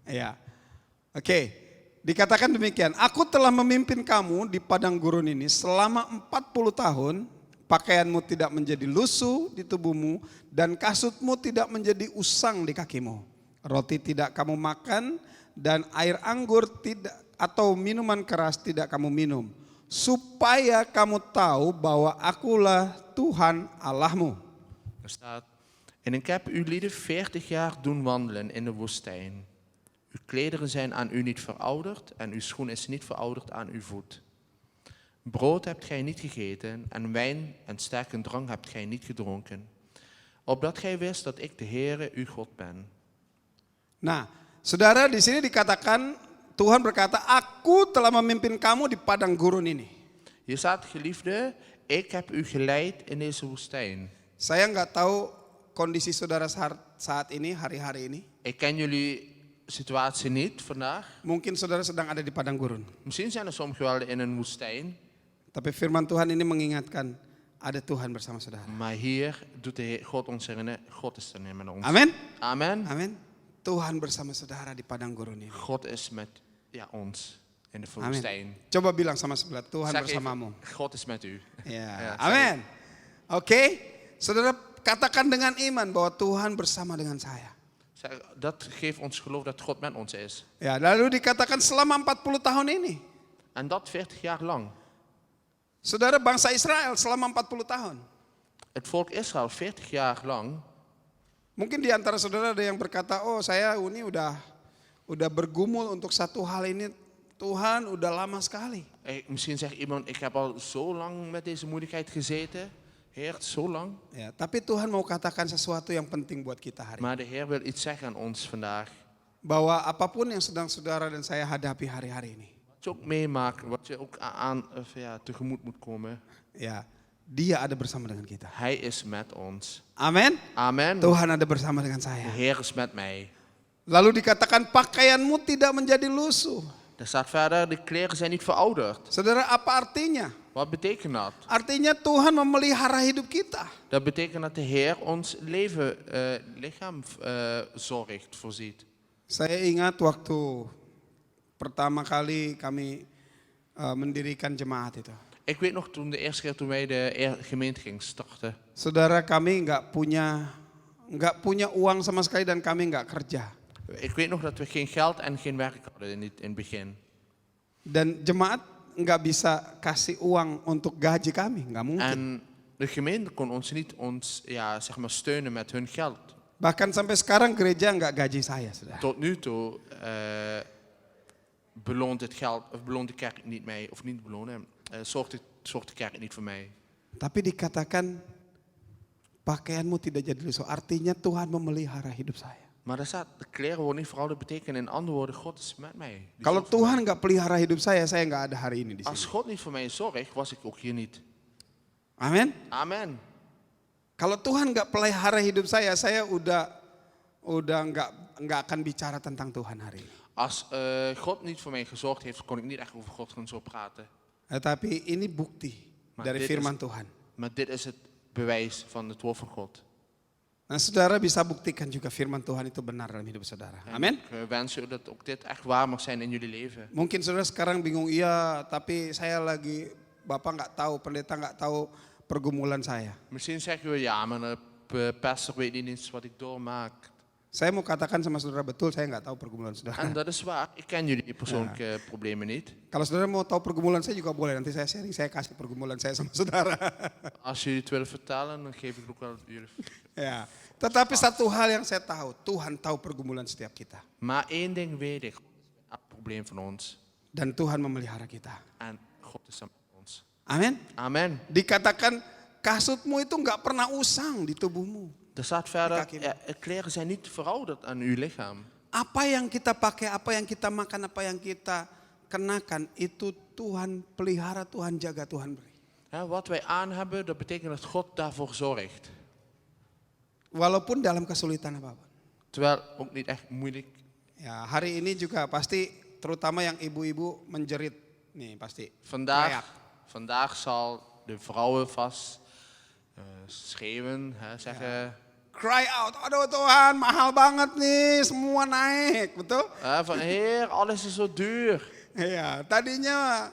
Ya, oke. Dikatakan demikian, aku telah memimpin kamu di padang gurun ini selama 40 tahun, pakaianmu tidak menjadi lusuh di tubuhmu, dan kasutmu tidak menjadi usang di kakimu. Roti tidak kamu makan, dan air anggur tidak atau minuman keras tidak kamu minum. Supaya kamu tahu bahwa akulah Tuhan Allahmu. Er staat, en ik heb uw lieden 40 jaar doen wandelen in de woestijn. Uw klederen zijn aan u niet verouderd en uw schoen is niet verouderd aan uw voet. Brood hebt gij niet gegeten en wijn en sterke drank hebt gij niet gedronken. Opdat gij wist dat ik de Heere uw God ben. Nah, saudara, di sini dikatakan Tuhan berkata, aku telah memimpin kamu di padang gurun ini. Hier staat, geliefde, ik heb u geleid in deze woestijn. Saya nggak tahu kondisi saudara saat ini, hari-hari ini. Ik ken jullie situatie niet vandaag. Mungkin saudara sedang ada di padang gurun. Misschien zijn er sommigen wel in een woestijn. Tapi firman Tuhan ini mengingatkan, ada Tuhan bersama saudara. Maar hier doet God ons herinneren, God is er met ons. Amin. Amen. Amin. Tuhan bersama saudara di padang gurun ini. God is met ons in de woestijn. Amin. Coba bilang sama sebelah, Tuhan Zeg bersamamu. even, God is met u. Ya. Ja, Amin. Oke. Saudara katakan dengan iman bahwa Tuhan bersama dengan saya. Dat geeft ons geloof dat God met ons is. Ya, lalu dikatakan selama 40 tahun ini. En dat 40 jaar lang. Saudara, bangsa Israel selama 40 tahun. Het volk Israël 40 jaar lang. Mungkin di antara saudara ada yang berkata, oh saya ini udah bergumul untuk satu hal ini, Tuhan udah lama sekali. Misschien zegt iemand, ik heb al zo lang met deze moeilijkheid gezeten. Heer, zo lang. Ya, tapi Tuhan mau katakan sesuatu yang penting buat kita hari ini. Maar de Heer wil iets zeggen aan ons vandaag. Bahwa apapun yang sedang saudara dan saya hadapi hari-hari ini. je ook meemaakt, wat je ook tegemoet moet komen. Ya, Dia ada bersama dengan kita. Hij is met ons. Amin. Amen. Tuhan ada bersama dengan De saya. Heer is met mij. Lalu dikatakan pakaianmu tidak menjadi lusuh. Er staat verder, de kleren zijn niet verouderd. Saudara, apa artinya? Wat betekent dat? Artinya Tuhan memelihara hidup kita. Dat betekent dat de Heer ons lichaam zorgt, voorziet. Saya ingat waktu pertama kali kami mendirikan jemaat itu. Ik weet nog toen de eerste keer toen wij de gemeente gingen starten. Saudara, kami nggak punya uang sama sekali dan kami nggak kerja. Ik weet nog dat we geen geld en geen werk hadden in het begin. Dan jemaat nggak bisa kasih uang untuk gaji kami, nggak mungkin. En de gemeente kon ons niet steunen met hun geld. Bahkan sampai sekarang gereja nggak gaji saya, saudara. Tot nu toe beloont de kerk niet mij, of niet belonen, zorgt de kerk niet voor mij. Tapi dikatakan pakaianmu tidak jadi lusuh. Artinya Tuhan memelihara hidup saya. Maar daar staat, de kleren worden niet verouderd, betekent in andere woorden, God is met mij. Die Kalau zorgt voor Tuhan nggak pelihara hidup saya nggak ada hari ini di mij. Als sini. God niet voor mij zorgt, was ik ook hier niet. Amin. Amen. Kalau Tuhan nggak pelihara hidup saya udah nggak akan bicara tentang Tuhan hari ini. Als God niet voor mij gezorgd heeft, kon ik niet echt over God gaan zo praten. Tapi ini bukti Maar dari dit firman is- Tuhan. Maar dit is het bewijs van het woord van God. Nah, saudara bisa buktikan juga firman Tuhan itu benar dalam hidup saudara. En Amin. ik wens u dat ook dit echt waar mag zijn in jullie leven. Mungkin saudara sekarang bingung, iya, tapi saya lagi, Bapak nggak tahu, pendeta nggak tahu pergumulan saya. Misschien zeggen we, ja, maar de pastor weet niet eens wat ik doormaak. Saya mau katakan sama saudara, betul saya nggak tahu pergumulan saudara. En dat is waar, ik ken jullie persoonlijke problemen niet. Kalau saudara mau tahu pergumulan saya juga boleh, nanti saya sharing, saya kasih pergumulan saya sama saudara. Als jullie het willen vertellen, dan geef ik ook wel jullie. Ya, tetapi satu hal yang saya tahu, Tuhan tahu pergumulan setiap kita. Maar één ding weet ik, het probleem van ons. Dan Tuhan memelihara kita. En God is er met ons. Amin. Amen. Dikatakan kasutmu itu nggak pernah usang di tubuhmu. Er staat verder, Kijk, kleren zijn niet verouderd aan uw lichaam. Apa yang kita pakai, apa yang kita makan, apa yang kita kenakan, itu Tuhan pelihara, Tuhan jaga, Tuhan beri. Wat wij aan hebben, dat betekent dat God daarvoor zorgt. Walaupun dalam kesulitan apapun. Terwijl ook niet echt moeilijk. Ya, hari ini juga pasti terutama yang ibu-ibu menjerit nih pasti. Teriak. Vandaag zal de vrouwen vast schreeuwen, zeggen. Cry out, aduh Tuhan mahal banget nih, semua naik, betul? Van Heer, alles is zo duur. Iya, tadinya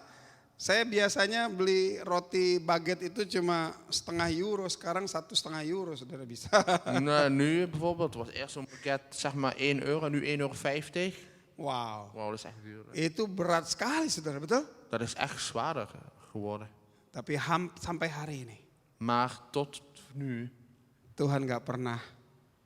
saya biasanya beli roti baget itu cuma €0,5, sekarang €1,5 saudara bisa. Nou, nu bijvoorbeeld, was eerst zo'n pakket zeg maar €1, nu €1,50. Wow, Wow, dat is echt duur. itu berat sekali saudara, betul? Dat is echt zwaarder geworden. Tapi sampai hari ini Maar tot nu, Tuhan gak pernah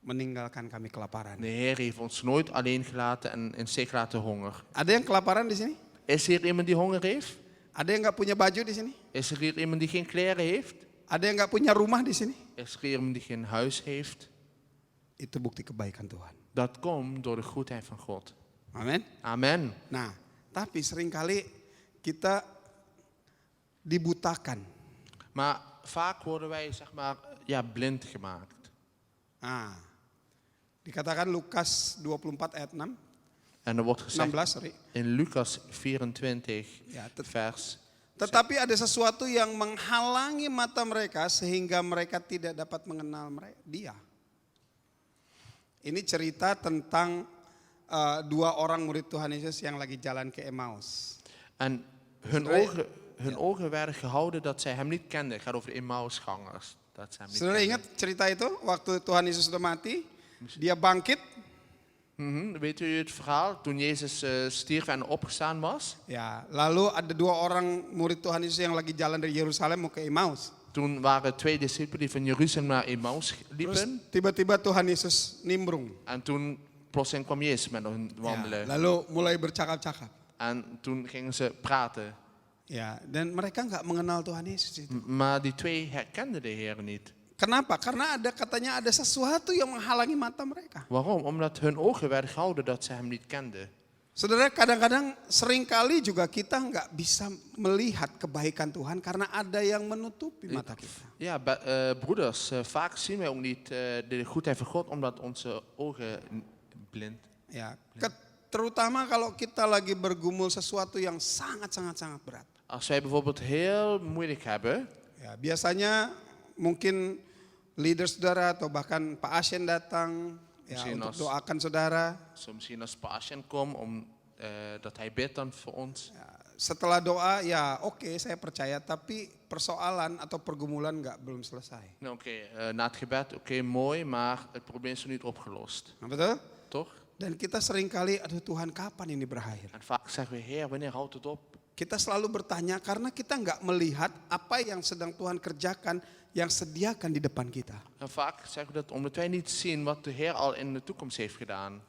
meninggalkan kami kelaparan. de Heer heeft ons nooit alleen gelaten en in steek laten honger. Ada yang kelaparan di sini? Is er hier iemand die honger heeft? Ada yang gak punya baju di sini? Is er hier iemand die geen kleren heeft? Ada yang gak punya rumah di sini? Is er hier iemand die geen huis heeft? Itu bukti kebaikan Tuhan. Dat komt door de goedheid van God. Amin. Amen. Nah, tapi seringkali kita dibutakan. Maar vaak worden wij zeg maar blind gemaakt. Nah, dikatakan Lukas 24 ayat 6, En er wordt gezegd 16, sorry. in Lucas 24 Ja, vers. Tetapi ada sesuatu yang menghalangi mata mereka sehingga mereka tidak dapat mengenal Dia. Ini cerita tentang dua orang murid Tuhan Yesus yang lagi jalan ke Emmaus. En hun ogen werden gehouden dat zij hem niet kenden. Het gaat over de Emmausgangers. Dat zij hem niet Saudara kenden. ingat cerita itu waktu Tuhan Yesus sudah mati, dia bangkit. Weet u het verhaal? Toen Jezus stierf en opgestaan was. Ya, lalu ada dua orang murid Tuhan Yesus yang lagi jalan dari Yerusalem mau ke Emmaus. Toen waren 2 discipelen die van Jeruzalem naar Emmaus Terus liepen. tiba-tiba Tuhan Yesus nimbrung. En toen plotseling kwam Jezus met hen Ya, wandelen. lalu mulai bercakap-cakap. En toen gingen ze praten. Ya, dan mereka nggak mengenal Tuhan Yesus itu. Maar die twee herkenden de Heer niet. Kenapa? Karena katanya ada sesuatu yang menghalangi mata mereka. Waarom? Omdat hun ogen werden gehouden dat ze hem niet kenden. Saudara, kadang-kadang seringkali juga kita nggak bisa melihat kebaikan Tuhan karena ada yang menutupi mata kita. Ja, broeders, vaak zien wij ook niet de goedheid van God omdat onze ogen blind. Ya, terutama kalau kita lagi bergumul sesuatu yang sangat berat. Als wij bijvoorbeeld heel moeilijk hebben, Ya, biasanya mungkin leader saudara atau bahkan Pak Asyen datang ya, Misschien untuk als- doakan saudara. zo misschien als Passion komt, dat hij bidt dan voor ons. Ya, setelah doa ya oke, saya percaya, tapi persoalan atau pergumulan belum selesai. Nou, oké, na het gebed, oké, mooi, maar het probleem is nog niet opgelost. Nah, betul? Toch? Dan kita seringkali, aduh Tuhan kapan ini berakhir? En vaak zeggen we, Heer, wanneer houdt het op? Kita selalu bertanya karena kita nggak melihat apa yang sedang Tuhan kerjakan, yang sediakan di depan kita. En vaak zeggen we dat omdat wij niet zien wat de Heer al in de toekomst heeft gedaan.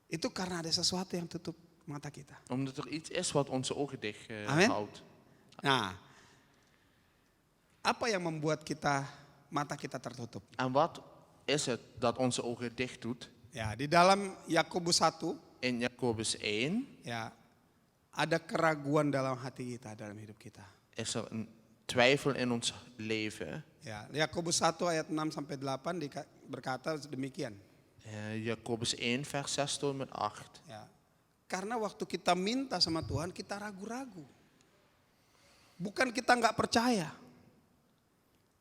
Itu karena ada sesuatu yang tutup mata kita. Omdat er iets is wat onze ogen dicht Amen. houdt. Nah, apa yang membuat mata kita tertutup? En wat is het dat onze ogen dicht doet? Ya, di dalam Yakobus 1, In Jacobus 1 ya, ada keraguan dalam hati kita, dalam hidup kita. is er een twijfel in ons leven. Ya, Yakobus 1 ayat 6 sampai 8 berkata demikian. Jacobus 1 vers 6 tot en met 8. Ya. Karena waktu kita minta sama Tuhan, kita ragu-ragu. Bukan kita nggak percaya.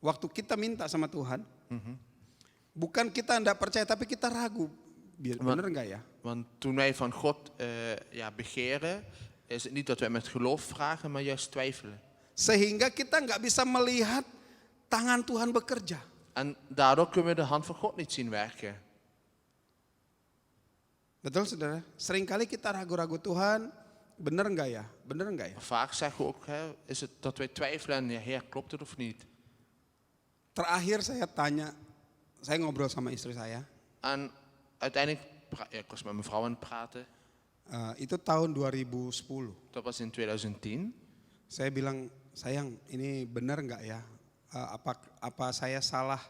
Waktu kita minta sama Tuhan, bukan kita nggak percaya, tapi kita ragu. Bener nggak ya? Want toen wij van God begeren, is het niet dat wij met geloof vragen, maar juist twijfelen. Sehingga kita nggak bisa melihat tangan Tuhan bekerja. En daardoor kunnen we de hand van God niet zien werken. Betul saudara? Seringkali kita ragu-ragu, Tuhan, bener nggak ya? Bener nggak ya? Vaak zeggen we ook, is het dat wij twijfelen en ja, Heer, klopt het of niet? Terakhir saya ngobrol sama istri saya. En uiteindelijk, ik was met mijn vrouw aan het praten. Itu tahun 2010. Dat was in 2010. Saya bilang, sayang, ini benar nggak ya? Apa saya salah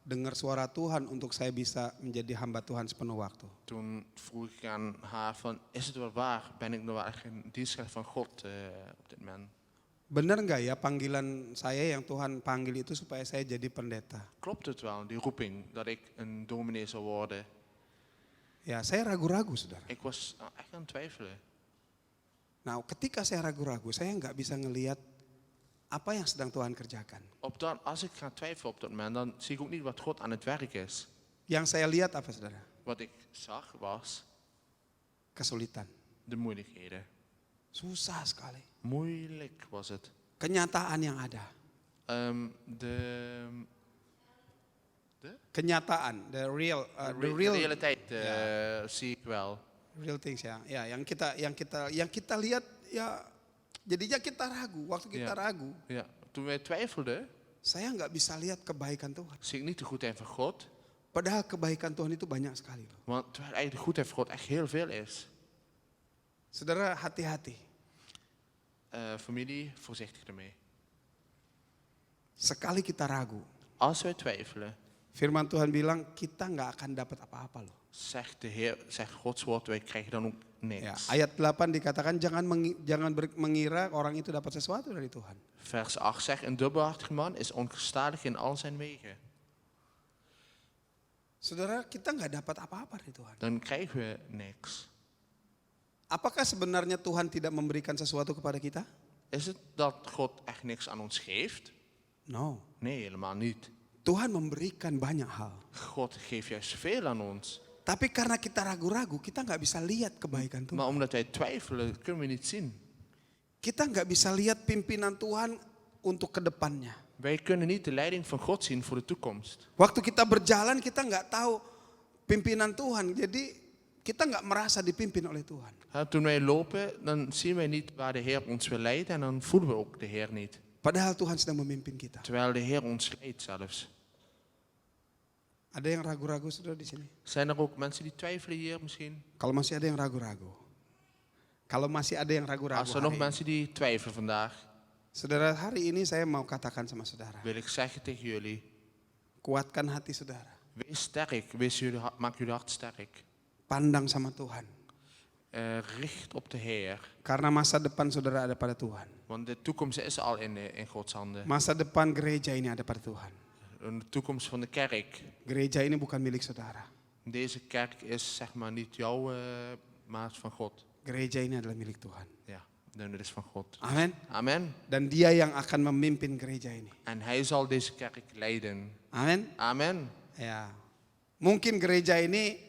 dengar suara Tuhan untuk saya bisa menjadi hamba Tuhan sepenuh waktu? Toen vroeg ik aan haar van, is het wel waar? Ben ik nou echt een dienstknecht van God op dit moment? Benar nggak ya panggilan saya yang Tuhan panggil itu supaya saya jadi pendeta? Klopt het wel, die roeping, dat ik een dominee zou worden? Ya, saya ragu-ragu, saudara. Ik was echt aan het twijfelen. Nah, ketika saya ragu-ragu, saya nggak bisa ngelihat apa yang sedang Tuhan kerjakan. Als ik ga twijfelen op dat moment, dan zie ik ook niet wat God aan het werk is. Yang saya lihat apa, saudara? Wat ik zag was Kesulitan. de moeilijkheden. Susah sekali. Moeilijk was het. Kenyataan yang ada. Kenyataan, the real De realiteit zie ik wel. real things ya. Ya, yang kita lihat ya, jadinya kita ragu. Waktu kita Ja. ragu, Ja, toen wij twijfelden, saya nggak bisa lihat kebaikan Tuhan. zie ik niet de goedheid van God. Padahal kebaikan Tuhan itu banyak sekali loh. Want terwijl eigenlijk de goedheid van God echt heel veel is. Saudara, hati-hati. Familie, voorzichtig ermee. Sekali kita ragu, Als wij twijfelen, firman Tuhan bilang kita nggak akan dapat apa-apa loh. zegt Gods woord, wij krijgen dan ook niks. Ya, ayat 8 dikatakan jangan mengira orang itu dapat sesuatu dari Tuhan. Vers 8 zegt, een dubbelhartige man is ongestadig in al zijn wegen. Saudara, kita nggak dapat apa-apa dari Tuhan. Dan krijgen we niks. Apakah sebenarnya Tuhan tidak memberikan sesuatu kepada kita? Is het dat God echt niks aan ons geeft? No. Nee, helemaal niet. Tuhan memberikan banyak hal. God geeft juist veel aan ons. Tapi karena kita ragu-ragu, kita nggak bisa lihat kebaikan Tuhan. Maar omdat wij twijfelen, kunnen we niet zien. Kita nggak bisa lihat pimpinan Tuhan untuk ke depannya. Wij kunnen niet de leiding van God zien voor de toekomst. Waktu kita berjalan, kita nggak tahu pimpinan Tuhan. Jadi kita nggak merasa dipimpin oleh Tuhan. Toen wij lopen, dan zien wij niet waar de Heer ons wil leiden en dan voelen we ook de Heer niet. Padahal Tuhan sedang memimpin kita. Terwijl de Heer ons leidt zelfs. Ada yang ragu-ragu saudara di sini? Zijn er ook mensen die twijfelen hier misschien? Kalau masih ada yang ragu-ragu. Kalau masih ada yang ragu-ragu. Als er nog mensen die twijfelen vandaag, Saudara, hari ini saya mau katakan sama saudara. wil ik zeggen tegen jullie, Kuatkan hati saudara. wees sterk, maak jullie hart sterk. Pandang sama Tuhan. richt op de Heer. Karena masa depan saudara ada pada Tuhan. Want de toekomst is al in Gods handen. Masa depan gereja ini ada pada Tuhan. En de toekomst van de kerk. Gereja ini bukan milik saudara. Deze kerk is zeg maar niet jouw, maar is van God. Gereja ini adalah milik Tuhan. Ja, dan het is van God. Amin. Amen. Dan dia yang akan memimpin gereja ini. En hij zal deze kerk leiden. Amin. Amen. Ya. Mungkin gereja ini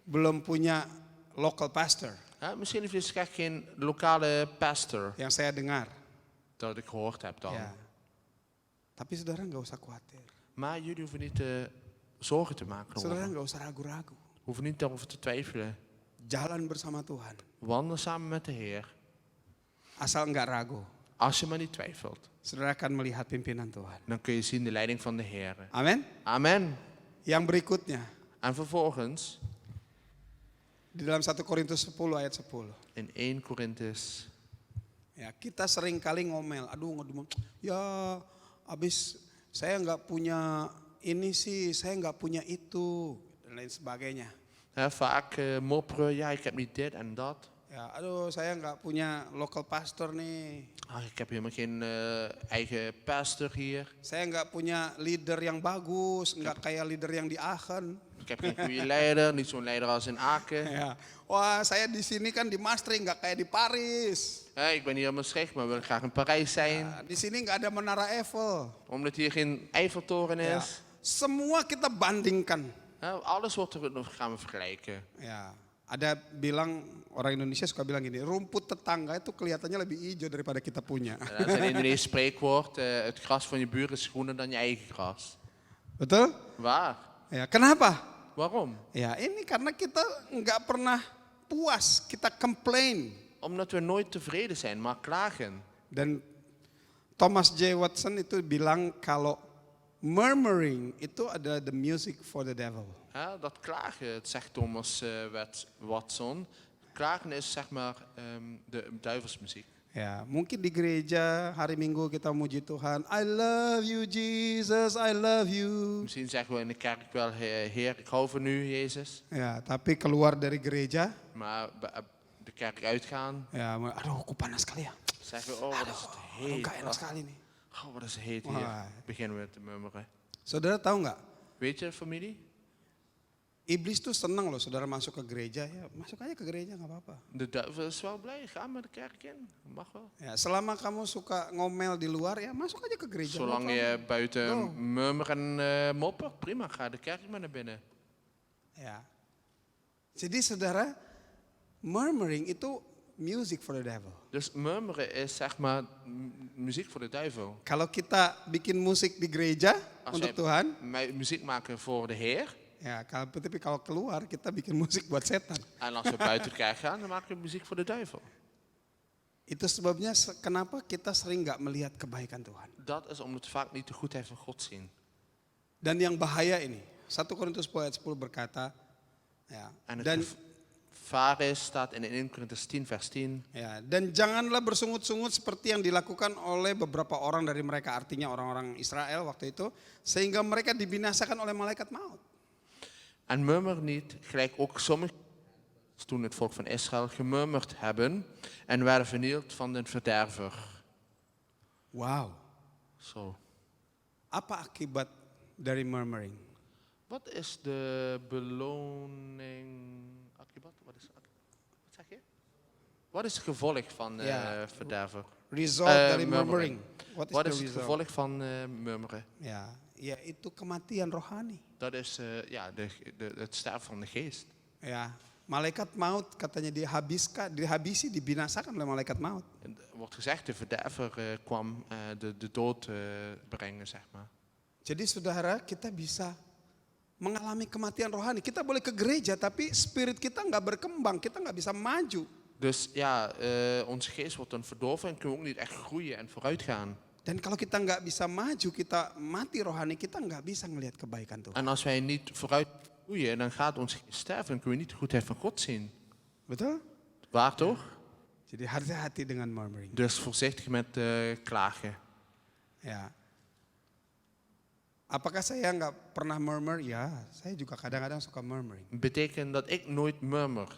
belum punya local pastor Ja, misschien heeft deze kerk geen lokale pastor. yang saya dengar. Dat ik gehoord heb dan. Ya. Tapi saudara nggak usah khawatir. Maar jullie hoeven niet zorgen te maken. Saudara Hoeven. nggak usah ragu-ragu. Hoeven niet daarover te twijfelen. Jalan bersama Tuhan. Wandel samen met de Heer. Asal nggak ragu. Als je maar niet twijfelt. Saudara akan melihat pimpinan Tuhan. Dan kun je zien de leiding van de Heer. Amin. Amen. Yang berikutnya En vervolgens di dalam 1 Korintus 10 ayat 10. in 1 Korintus. Ya, kita sering kali ngomel, ngomong, ya abis saya nggak punya ini sih, saya nggak punya itu, dan lain sebagainya. Vaak mopperen, ja ik heb niet dit en dat. Ya, saya nggak punya local pastor nih. Ik heb helemaal geen eigen pastor hier. Saya nggak punya leader yang bagus, nggak kayak leader yang di Aachen. Ik heb geen goede leider, niet zo'n leider als in Aken. Ya. Wah, saya di sini kan di Maastricht, nggak kayak di Paris. Ik ben hier in Maastricht, maar wil graag in Parijs zijn. Ya, di sini nggak ada menara Eiffel. Omdat hier geen Eiffeltoren Ya. is. Semua kita bandingkan. Alles wordt er nog gaan we vergelijken. Ya, ada bilang orang Indonesia suka bilang gini, rumput tetangga itu kelihatannya lebih hijau daripada kita punya. Dat is een Indonesisch spreekwoord. Het gras van je buren is groener dan je eigen gras. Betul? Waar? Ya, kenapa? Waarom? Ya, ini karena kita nggak pernah puas, kita complain. Omdat we nooit tevreden zijn, maar klagen. Dan Thomas J. Watson itu bilang kalau murmuring itu adalah the music for the devil. Dat klagen, het zegt Thomas Watson. Klagen is zeg maar de duivelsmuziek. Ya, mungkin di gereja hari Minggu kita muji Tuhan, I love you Jesus, I love you. Misschien zeggen we in de kerk wel, Heer, ik hou van u, Jezus. Ya, tapi keluar dari gereja, Maar de kerk uitgaan, ya, aduh, kok panas sekali ya. zeggen we, oh wat is het Aduh, heet. nggak enak sekali nih. Oh wat is het heet Wah. hier. Beginnen we te murmeren. Saudara tahu nggak? Weet je, familie? Iblis tuh senang loh saudara masuk ke gereja, ya masuk aja ke gereja nggak apa-apa. De duivel is wel blij, ga maar de kerk in. Mag wel. Ya, selama kamu suka ngomel di luar ya masuk aja ke gereja. Zolang no je problem. buiten Go. murmeren moppert, prima, ga de kerk maar naar binnen. Ya. Jadi saudara, murmuring itu music for the devil. Dus murmeren is zeg maar muziek voor de duivel. Kalau kita bikin musik di gereja Als untuk wij Tuhan, muziek maken voor de Heer. ya tapi kalau keluar kita bikin musik buat setan. En als we buiten de kerk gaan, dan maken we muziek voor de duivel. Itu sebabnya kenapa kita sering nggak melihat kebaikan Tuhan. Dat is omdat we vaak niet de goedheid van God zien. Dan yang bahaya ini, 1 Korintus 10 ayat 10 berkata, ya, En het dan gevaar is, staat in 1 Korintus 10 vers 10. ya, dan janganlah bersungut-sungut seperti yang dilakukan oleh beberapa orang dari mereka, artinya orang-orang Israel waktu itu, sehingga mereka dibinasakan oleh malaikat maut. En murmur niet, gelijk ook sommigen toen het volk van Israël gemurmerd hebben en werden vernield van de verderver. Wow, Zo. apa akibat dari murmuring? Wat is de beloning? Akibat? Wat zeg je? Wat is het gevolg van Ja. verderver? Result dari murmuring. Wat the is het result? gevolg van murmeren? Ya, yaitu kematian rohani. Dat is het sterven van de geest. Ya, malaikat maut katanya dihabisi, dibinasakan oleh malaikat maut. En er wordt gezegd, de verderver kwam de dood brengen, zeg maar. Jadi saudara, kita bisa mengalami kematian rohani. Kita boleh ke gereja, tapi spirit kita nggak berkembang, kita nggak bisa maju. Dus ja, onze geest wordt dan verdorven en kunnen we ook niet echt groeien en vooruit gaan. Dan kalau kita nggak bisa maju, kita mati rohani, kita nggak bisa ngelihat kebaikan Tuhan. En als wij niet vooruit groeien, dan gaat onze geest sterven en kunnen we niet de goedheid van God zien. Betul? Waar toch? Jadi hati-hati dengan murmuring. Dus voorzichtig met klagen. Ya. Apakah saya nggak pernah murmur? Ya, saya juga kadang-kadang suka murmuring. Betekent dat ik nooit murmur.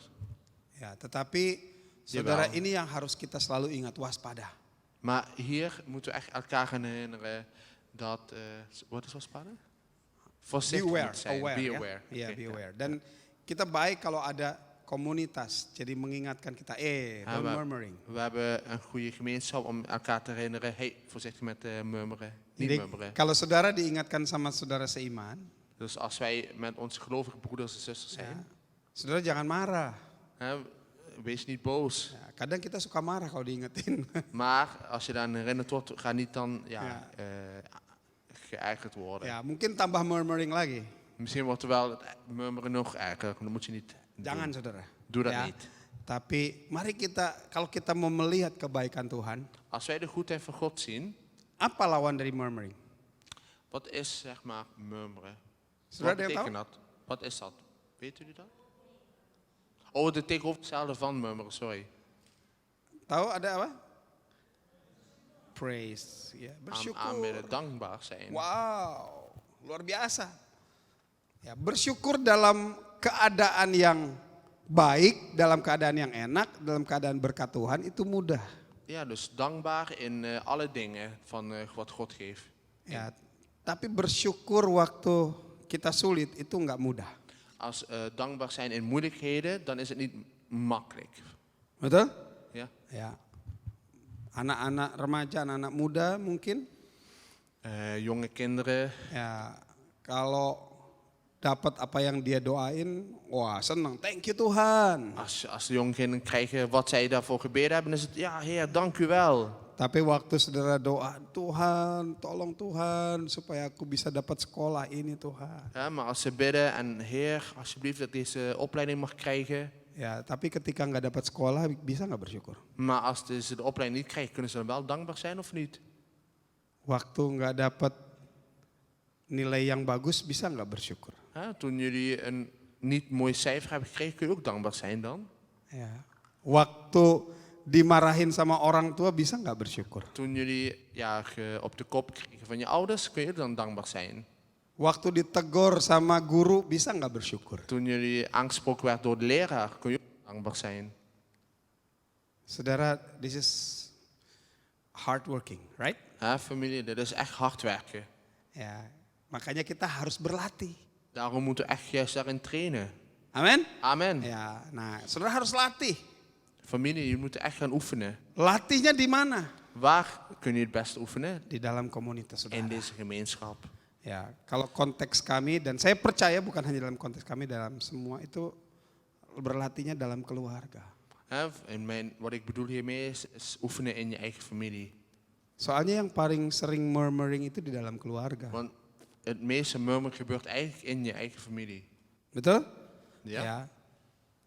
Ya, tetapi saudara ini yang harus kita selalu ingat, waspada. Maar hier moeten we echt elkaar gaan herinneren dat, wat is waspada? Voorzichtig Beware, moet zijn. aware, Be ya. aware. Ya, Oké, be ja. aware. Dan kita baik kalau ada komunitas, jadi mengingatkan kita, don't murmuring. We hebben een goede gemeenschap om elkaar te herinneren. Hey, voorzichtig met murmeren. Niet Jadi murmeren. kalau saudara diingatkan sama saudara seiman, Dus als wij met onze gelovige broeders en zusters zijn, saudara jangan marah. hè, wees niet boos. Ya, kadang kita suka marah kalau diingetin. Maar als je dan herinnerd wordt, ga niet dan geërgerd worden. Ya, mungkin tambah murmuring lagi. Misschien wordt er wel het murmeren nog erger. Dat moet je niet Jangan doen. saudara. Doe dat Ya, niet. Tapi mari kalau kita mau melihat kebaikan Tuhan, Als wij de goedheid van God zien, apa lawan dari murmuring? wat is zeg maar murmeren? Saudara Wat ada yang tahu? betekent dat? Wat is dat? Weet jullie dat? Oh, de tegenovergestelde van murmeren, sorry. Tahu ada apa? Praise, ya, bersyukur. Aanbidden, dankbaar zijn. Wow, luar biasa. Ya, bersyukur dalam keadaan yang baik, dalam keadaan yang enak, dalam keadaan berkat Tuhan itu mudah. Ja, dus dankbaar in alle dingen van wat God geeft. Ya, tapi bersyukur waktu kita sulit itu nggak mudah. Als dankbaar zijn in moeilijkheden, dan is het niet makkelijk. Betul? Ja? Ya. Anak-anak remaja, anak-anak muda mungkin Jonge kinderen, ya kalau dapat apa yang dia doain, wah senang, thank you Tuhan. als de jonge kinderen krijgen wat zij daarvoor gebeden hebben, dan is het, ja Heer, dank u wel. Tapi waktu saudara doa, Tuhan, tolong Tuhan supaya aku bisa dapat sekolah ini Tuhan. Ja, maar als ze bidden en Heer, alsjeblieft dat deze opleiding mag krijgen. Ya, tapi ketika nggak dapat sekolah bisa nggak bersyukur? Maar als ze de opleiding niet krijgen, kunnen ze dan wel dankbaar zijn of niet? Waktu nggak dapat nilai yang bagus bisa nggak bersyukur? Ja, toen jullie een niet mooi cijfer hebben gekregen, kun je ook dankbaar zijn dan? Ya. Waktu dimarahin sama orang tua bisa nggak bersyukur? Toen jullie op de kop kregen van je ouders, kun je dan dankbaar zijn? Waktu ditegur sama guru bisa nggak bersyukur? Toen jullie aangesproken werd door de leraar, kun je ook dankbaar zijn? Saudara, this is hard working, right? Ja, familie, dit is echt hard werken. Ya, makanya kita harus berlatih. Daarom moeten we echt juist daarin trainen. Amin? Amen. Ya, nah, saudara harus latih. Familie, je moet echt gaan oefenen. Latihnya di mana? Waar kun je het beste oefenen? Di dalam komunitas saudara. In deze gemeenschap. Ya, kalau konteks kami dan saya percaya bukan hanya dalam konteks kami, dalam semua itu berlatihnya dalam keluarga. Wat ik bedoel hiermee is oefenen in je eigen familie. Soalnya yang paling sering murmuring itu di dalam keluarga. Want het meeste murmur gebeurt eigenlijk in je eigen familie. Betul? Ja? Ya.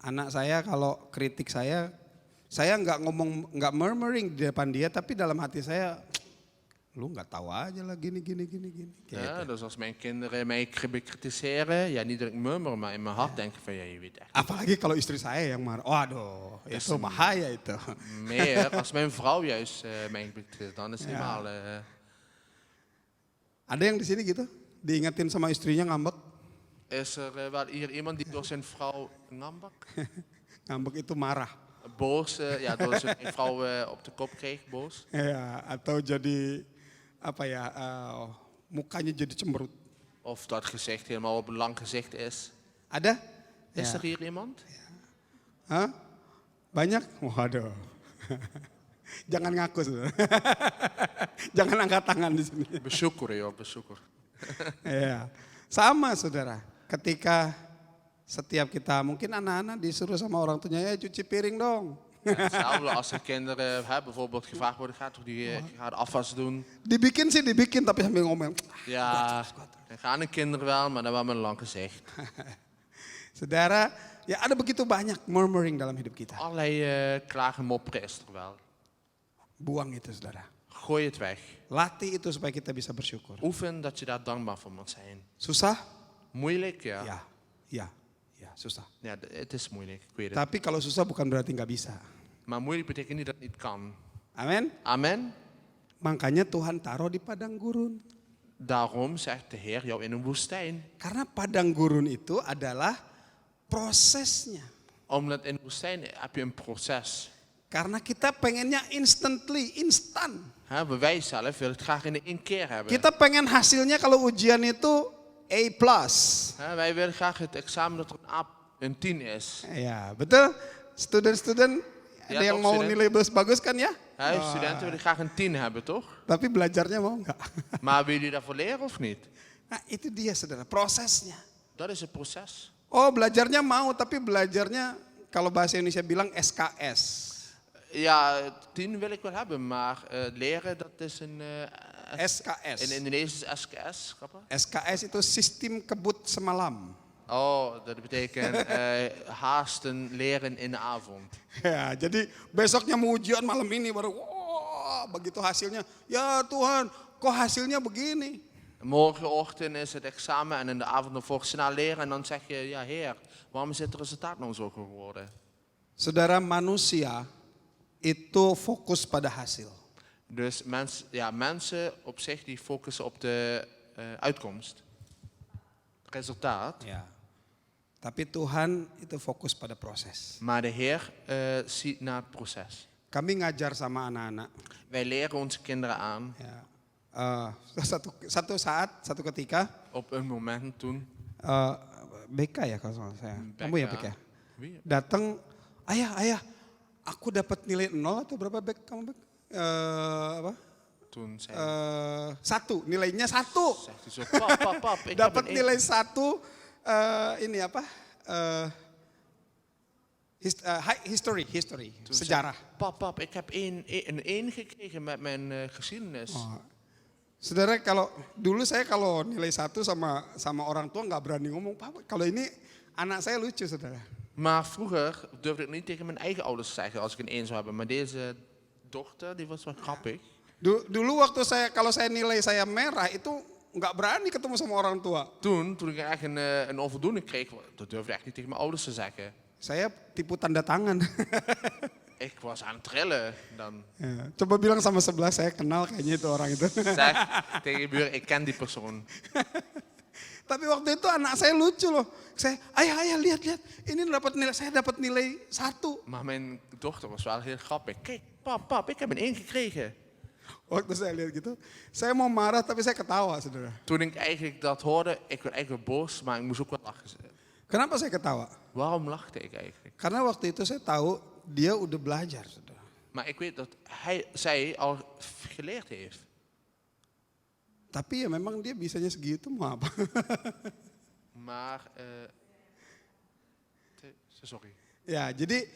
Anak saya kalau kritik saya nggak murmuring di depan dia, tapi dalam hati saya, lu nggak tahu aja lah gini. Ja, dus als mijn kinderen mij bekritiseren, ja niet dat ik murmur, maar in mijn hart denk ik van ja, je weet echt. Apalagi kalau istri saya yang marah, waduh itu bahaya itu. Meer, als mijn vrouw juist mij bekritiseert, dan is het helemaal... Ada yang di sini gitu, diingetin sama istrinya ngambek. Is er wel hier iemand die door zijn vrouw ngambak? Ngambek itu marah. Boos, door zijn vrouw op de kop kreeg, boos. Ya, atau jadi apa ya, mukanya jadi cemberut. Of dat gezicht helemaal op een lang gezicht is. Ada? Is Ya. er hier iemand? Hah? Banyak? Waduh. Jangan ngaku, saudara. Jangan angkat tangan di sini. Bezoeker, joh, bezoeker. Ya, sama saudara. Ketika setiap kita, mungkin anak-anak disuruh sama orang tuanya, ya cuci piring dong. Hetzelfde als de kinderen bijvoorbeeld gevraagd worden, ga de afwas doen. Dibikin sih dibikin, tapi sambil ngomong. Ja, dan gaan de kinderen wel, maar dan wel met een lang gezicht. Saudara, ya ada begitu banyak murmuring dalam hidup kita. Allerlei klagen mopperen is er wel. Buang itu saudara. Gooi het weg. Latih itu supaya kita bisa bersyukur. Oefen dat je daar dankbaar voor moet zijn. Susah? Moeilijk, ja. Ya, susah. Ja, het is moeilijk, ik weet het. Tapi kalau susah bukan berarti nggak bisa. Maar moeilijk betekent niet dat het niet kan. Amin. Amen. Makanya Tuhan taruh di padang gurun. Daarom zegt de Heer jou in een woestijn. Karena padang gurun itu adalah prosesnya. Omdat in de woestijn heb je een proces. Karena kita pengennya instan. Wij zelf willen het graag in één keer hebben. Kita pengen hasilnya kalau ujian itu A+. Wij willen graag het examen dat er een 10 is. Ya, betul. Student-student Ya, ada yang toch, mau student. nilai bagus kan ya? Studenten willen graag een 10 hebben, toch? Tapi belajarnya mau nggak? Maar willen jullie daarvoor leren of niet? Nah, itu dia saudara, prosesnya. Dat is het proces. Oh, belajarnya mau, tapi belajarnya kalau bahasa Indonesia bilang SKS. Ja, 10 wil ik wel hebben, maar leren dat is een... SKS. in Indonesisch is SKS, grappig. SKS itu sistem kebut semalam. Oh, dat betekent haasten leren in de avond. Ya, jadi besoknya mau ujian malam ini baru wah, begitu hasilnya, ya Tuhan, kok hasilnya begini? Morgenochtend is het examen en in de avond nog snel leren en dan zeg je, ja Heer, waarom is het resultaat nou zo geworden? Saudara, manusia itu fokus pada hasil. Dus mensen op zich die focussen op de uitkomst, resultaat. Ya. Tapi Tuhan itu fokus pada proses. Maar de Heer ziet naar het proces. Kami ngajar sama anak-anak. Wij leren onze kinderen aan. Ya. Satu saat, satu ketika, Op een moment toen. BK ya kalau salah saya. BK. Kamu ya BK? Wie? Datang, ayah, aku dapat nilai 0 atau berapa BK kamu BK? Apa? Toen zei 1, nilainya 1. zegt hij zo, pap, ik heb Dapat een nilai 1, ini apa? History, Toen sejarah. zei, pap, ik heb een 1 gekregen met mijn geschiedenis. Oh. Saudara, dulu saya kalau nilai 1 sama orang tua nggak berani ngomong, Papa. Kalau ini anak saya lucu, saudara. Maar vroeger durfde ik niet tegen mijn eigen ouders te zeggen als ik een 1 zou hebben. Maar deze dochter, die was wel grappig. Dulu waktu kalau saya nilai saya merah itu nggak berani ketemu sama orang tua. Toen ik echt een onvoldoende kreeg, dat durfde ik echt niet tegen mijn ouders te zeggen. Saya tipu tanda tangan. Ik was aan het trillen. Dan Ya, coba bilang sama sebelah, saya kenal kayaknya itu orang itu. zeg tegen je buur, ik ken die persoon. Tapi waktu itu anak saya lucu loh. Saya, ayah lihat, ini saya dapat nilai 1. Maar mijn dochter was wel heel grappig. Kijk, pap, ik heb een 1 gekregen. Waktu saya lihat gitu, saya mau marah tapi saya ketawa, saudara. Toen ik eigenlijk dat hoorde, ik werd eigenlijk boos, maar ik moest ook wel lachen. Kenapa saya ketawa? Waarom lachte ik eigenlijk? Karena waktu itu saya tahu dia udah belajar, saudara. Maar ik weet dat zij al geleerd heeft. Tapi ya memang dia bisanya segitu, mau apa? Maar, sorry. Ya, jadi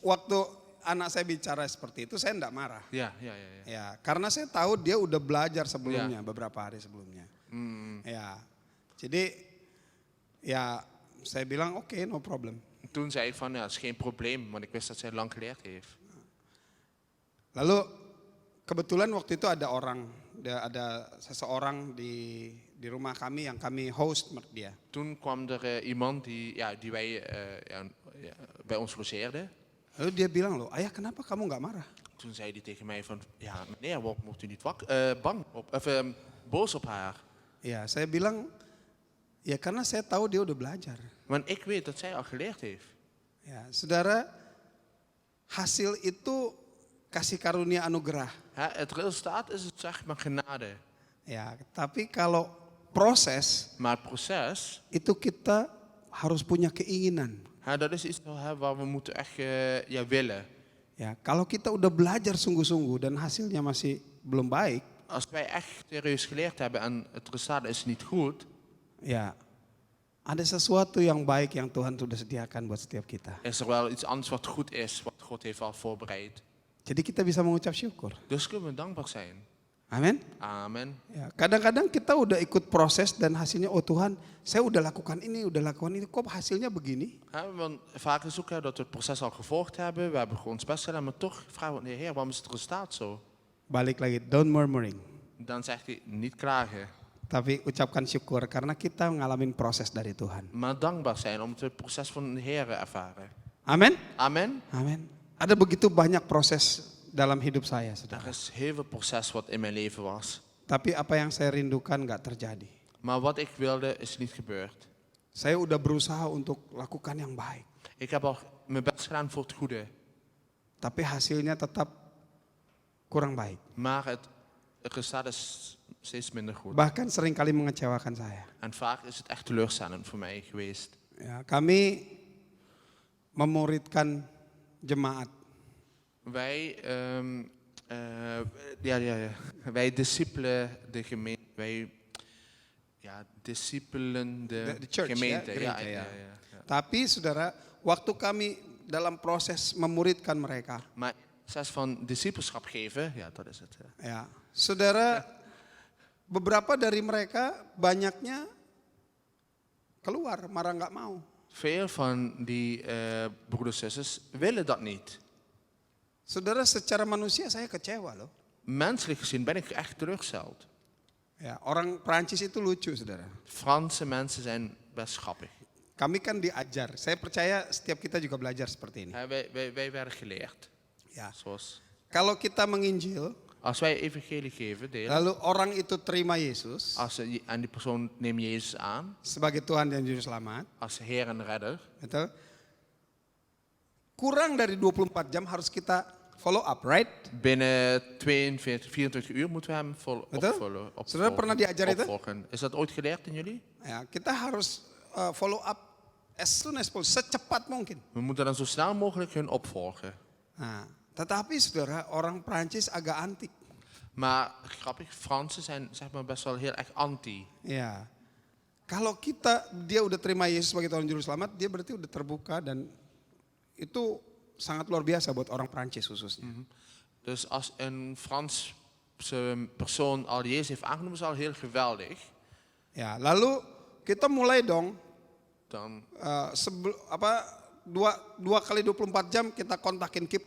waktu anak saya bicara seperti itu, saya enggak marah. Ja. Ya, karena saya tahu dia udah belajar sebelumnya, beberapa hari sebelumnya. Ya, jadi ya saya bilang oke, no problem. Toen zei ik van, ja, dat is geen probleem, want ik wist dat zij lang geleerd heeft. Lalu kebetulan waktu itu ada seseorang di rumah kami yang kami host met dia. Toen kwam er iemand die wij bij ons logeerde. Lalu dia bilang, loh, ayah kenapa kamu nggak marah? Toen zei hij tegen mij van, ja meneer, waarom wordt u niet boos op haar? Ya, saya bilang, ya karena saya tahu dia udah belajar. Want ik weet dat zij al geleerd heeft. Ya, saudara, hasil itu kasih karunia anugerah. Het resultaat is het zeg maar genade. Ya, tapi kalau proses Maar het proces, itu kita harus punya keinginan. dat is iets waar we moeten echt willen. Ya, kalau kita udah belajar sungguh-sungguh dan hasilnya masih belum baik, Als wij echt serieus geleerd hebben en het resultaat is niet goed, ya ada sesuatu yang baik yang Tuhan sudah sediakan buat setiap kita. is er wel iets anders wat goed is, wat God heeft al voorbereid. Jadi kita bisa mengucap syukur. Dus kunnen we dankbaar zijn. Amin. Amen. Ya, kadang-kadang kita udah ikut proses dan hasilnya, oh Tuhan, saya udah lakukan ini, kok hasilnya begini? Want vaak is ook dat we het proces al gevolgd hebben, we hebben gewoon ons best gedaan, maar toch vragen we, Heer, waarom is het resultaat zo? Balik lagi, don't murmuring. Dan zegt hij, niet klagen, Tapi ucapkan syukur karena kita ngalamin proses dari Tuhan. maar dankbaar zijn om het proces van de Heer ervaren. Amin. Amen. Amin. Ada begitu banyak proses dalam hidup saya, saudara. Er is heel veel proces wat in mijn leven was. Tapi apa yang saya rindukan nggak terjadi. Maar wat ik wilde is niet gebeurd. Saya udah berusaha untuk lakukan yang baik. Ik heb al mijn best gedaan voor het goede. Tapi hasilnya tetap kurang baik. Maar het resultaat is steeds minder goed. Bahkan seringkali mengecewakan saya. En vaak is het echt teleurstellend voor mij geweest. Ya, kami memuridkan jemaat. Wij, wij discipelen de gemeente. Wij discipelen de church, gemeente. ya, gereja, ya. Tapi saudara, waktu kami dalam proses memuridkan mereka, Maar proces van discipelschap geven, ja, dat is het. ya, saudara, beberapa dari mereka banyaknya keluar, marah nggak mau. Veel van die broeders en zusters willen dat niet. Saudara, secara manusia saya kecewa loh. Menselijk gezien ben ik echt teleurgesteld. Ya, orang Prancis itu lucu, saudara. Franse mensen zijn best grappig. Kami kan diajar. Saya percaya setiap kita juga belajar seperti ini. Wij werden geleerd. Ya, Zoals, kalau kita menginjil, als wij evangelie geven, delen, lalu orang itu terima Yesus en die persoon neemt Jezus aan sebagai Tuhan dan Juru Selamat, als Heer en Redder, betul? Kurang dari 24 jam harus kita follow up, right? binnen 22, 24 uur moeten we hem Betul? Saudara pernah diajar itu? opvolgen. Is dat ooit geleerd in jullie? Ya, kita harus follow up as soon as possible, secepat mungkin. We moeten dan zo snel mogelijk hun opvolgen. Nah, tetapi saudara, orang Prancis agak antik. Maar grappig, Fransen zijn zeg maar best wel heel erg anti. Ya, kalau dia udah terima Yesus sebagai Tuhan Juru Selamat, dia berarti udah terbuka dan itu sangat luar biasa buat orang Prancis khususnya. Dus als een Franse persoon al Jezus heeft aangenomen, is al heel geweldig. Ya, lalu kita mulai dong Dan dua kali 24 jam kita kontakin, keep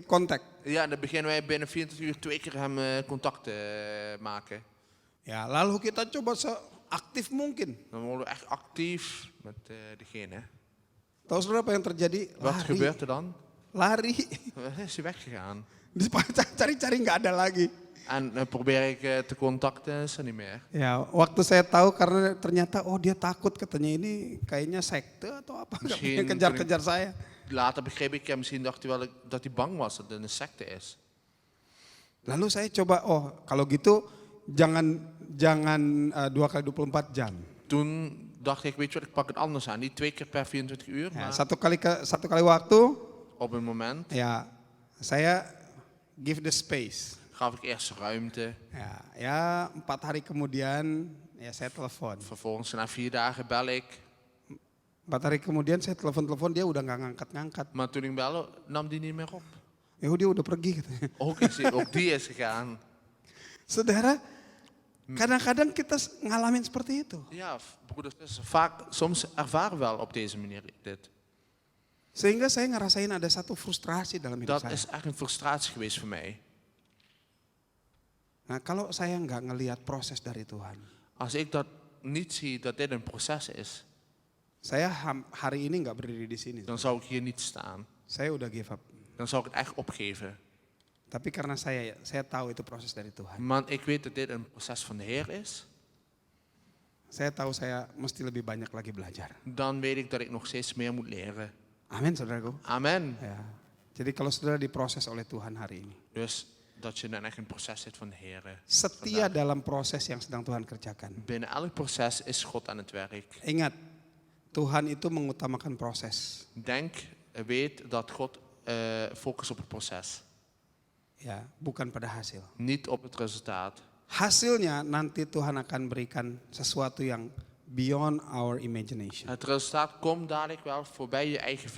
contact. ja, dan beginnen wij binnen 24 uur 2 keer hem contact te maken. Ya, lalu kita coba seaktif mungkin. Dan worden we echt actief met degene. Tahu saudara apa yang terjadi? Wat gebeurt er dan? Lari. Is hij weggegaan. Cari-cari nggak ada lagi. En dan probeer ik te contacten, is er niet meer. Ya, waktu saya tahu karena ternyata dia takut katanya ini kayaknya sekte atau apa, nggak Misschien pengen kejar-kejar saya. Later begreep ik, misschien dacht hij wel dat hij bang was dat het een secte is. Lalu saya coba, kalau gitu jangan 2 kali 24 jam. Toen dacht ik, weet je wat, ik pak het anders aan. Niet 2 keer per 24 uur, Ya, maar satu kali waktu, op een moment ya saya give the space. gaf ik eerst ruimte. Ya 4 hari kemudian ya saya telepon. Vervolgens na 4 dagen bel ik. 4 hari kemudian saya telepon dia udah nggak ngangkat-ngangkat. Maar toen ik belde, nam die niet meer op. Ya dia udah pergi katanya. Ook die is gegaan. Saudara, kadang-kadang kita ngalamin seperti itu. Ja, broeders, soms ervaren we wel op deze manier dit. Sehingga saya ngerasain ada satu frustrasi dalam hidup Dat saya. is echt een frustratie geweest voor mij. Nah, kalau saya nggak ngelihat proses dari Tuhan, Als ik dat niet zie dat dit een proces is, saya hari ini nggak berdiri di sini. dan zou ik hier niet staan. Saya udah give up. Dan zou ik het echt opgeven. Tapi karena saya tahu itu proses dari Tuhan. Maar ik weet dat dit een proces van de Heer is. Saya tahu saya mesti lebih banyak lagi belajar. Dan weet ik dat ik nog steeds meer moet leren. Amin, saudaraku. Amen. Ya. Jadi kalau saudara diproses oleh Tuhan hari ini, Dus dat je dan echt een proces zit van de Heer. setia dalam proses yang sedang Tuhan kerjakan. Binnen elk proces is God aan het werk. Ingat, Tuhan itu mengutamakan proses. Weet dat God focust op het proces. Ya, bukan pada hasil. Niet op het resultaat. Hasilnya nanti Tuhan akan berikan sesuatu yang beyond our imagination. Het resultaat komt dadelijk wel voorbij je eigen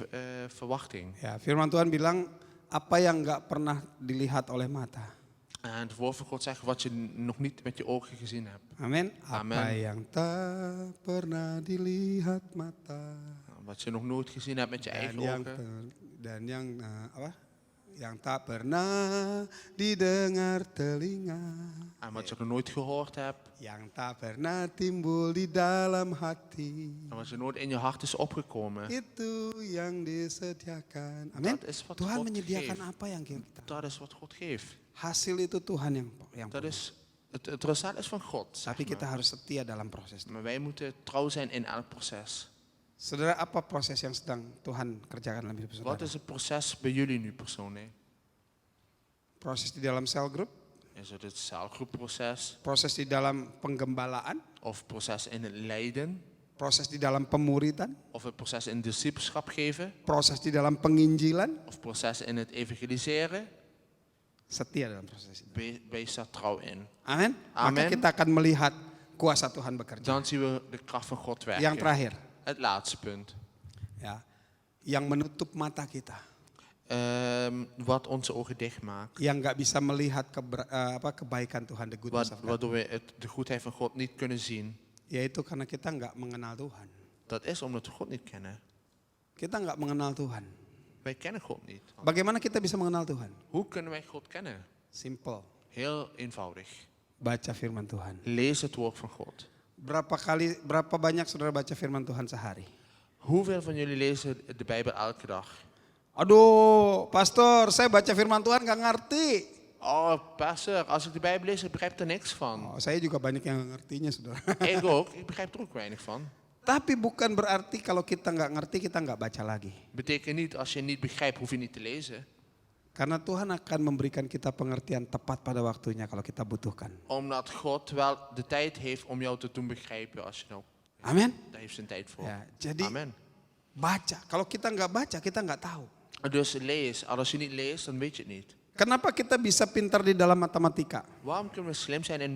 verwachting. Ya, firman Tuhan bilang apa yang nggak pernah dilihat oleh mata. En het woord van God zegt wat je nog niet met je ogen gezien hebt. Amin. Amen. Apa yang tak pernah dilihat mata Wat je nog nooit gezien hebt met je eigen ogen. yang tak pernah didengar telinga, En wat je nog nooit gehoord hebt. yang tak pernah timbul di dalam hati, En wat je nooit in je hart is opgekomen. itu yang disediakan. Amin. Dat is wat Tuhan God menyediakan geeft. apa yang kita. Dat is wat God geeft. Hasil itu Tuhan yang Dat is Het resultaat is van God. zeg Tapi kita maar. harus setia dalam proses. Maar wij moeten trouw zijn in elk proces. Saudara, apa proses yang sedang Tuhan kerjakan dalam hidup Wat saudara? is het proces bij jullie nu persoonlijk? Proses di dalam cell group, Is het het celgroepproces proses di dalam penggembalaan, of proces in het lijden? proses di dalam pemuridan, Of het proces in discipelschap geven? proses di dalam penginjilan, Of proces in het evangeliseren? setia dalam proses itu. Wees daar trouw in. Amin. Maka Amen. kita akan melihat kuasa Tuhan bekerja. Dan zien we de kracht van God werken. Yang terakhir, Het laatste punt. ya, yang menutup mata kita, Wat onze ogen dicht maakt. yang nggak bisa melihat kebaikan Tuhan, the goodness of God, Waardoor we de goedheid van God niet kunnen zien. yaitu karena kita nggak mengenal Tuhan. Dat is omdat we God niet kennen. Kita nggak mengenal Tuhan. Wij kennen God niet. Bagaimana kita bisa mengenal Tuhan? Hoe kunnen wij God kennen? Simple. Heel eenvoudig. Baca firman Tuhan. Lees het woord van God. Berapa banyak saudara baca firman Tuhan sehari? Hoeveel van jullie lezen de Bijbel elke dag? Aduh, pastor, saya baca firman Tuhan nggak ngerti. Oh, pastor, als ik de Bijbel lees, ik begrijp er niks van. Oh, saya juga banyak yang nggak ngertinya, saudara. Ik ook, ik begrijp er ook weinig van. Tapi bukan berarti kalau kita nggak ngerti, kita nggak baca lagi. Betekent niet, als je niet begrijpt, hoef je niet te lezen. Karena Tuhan akan memberikan kita pengertian tepat pada waktunya kalau kita butuhkan. Omdat God wel de tijd heeft om jou te doen begrijpen. Als je nou, Amin. daar heeft zijn tijd voor. Ya, jadi Amen. baca. Kalau kita nggak baca, kita nggak tahu. Dus lees. Als je niet leest, dan weet je het niet. Kenapa kita bisa pintar di dalam matematika? Waarom kunnen we slim zijn in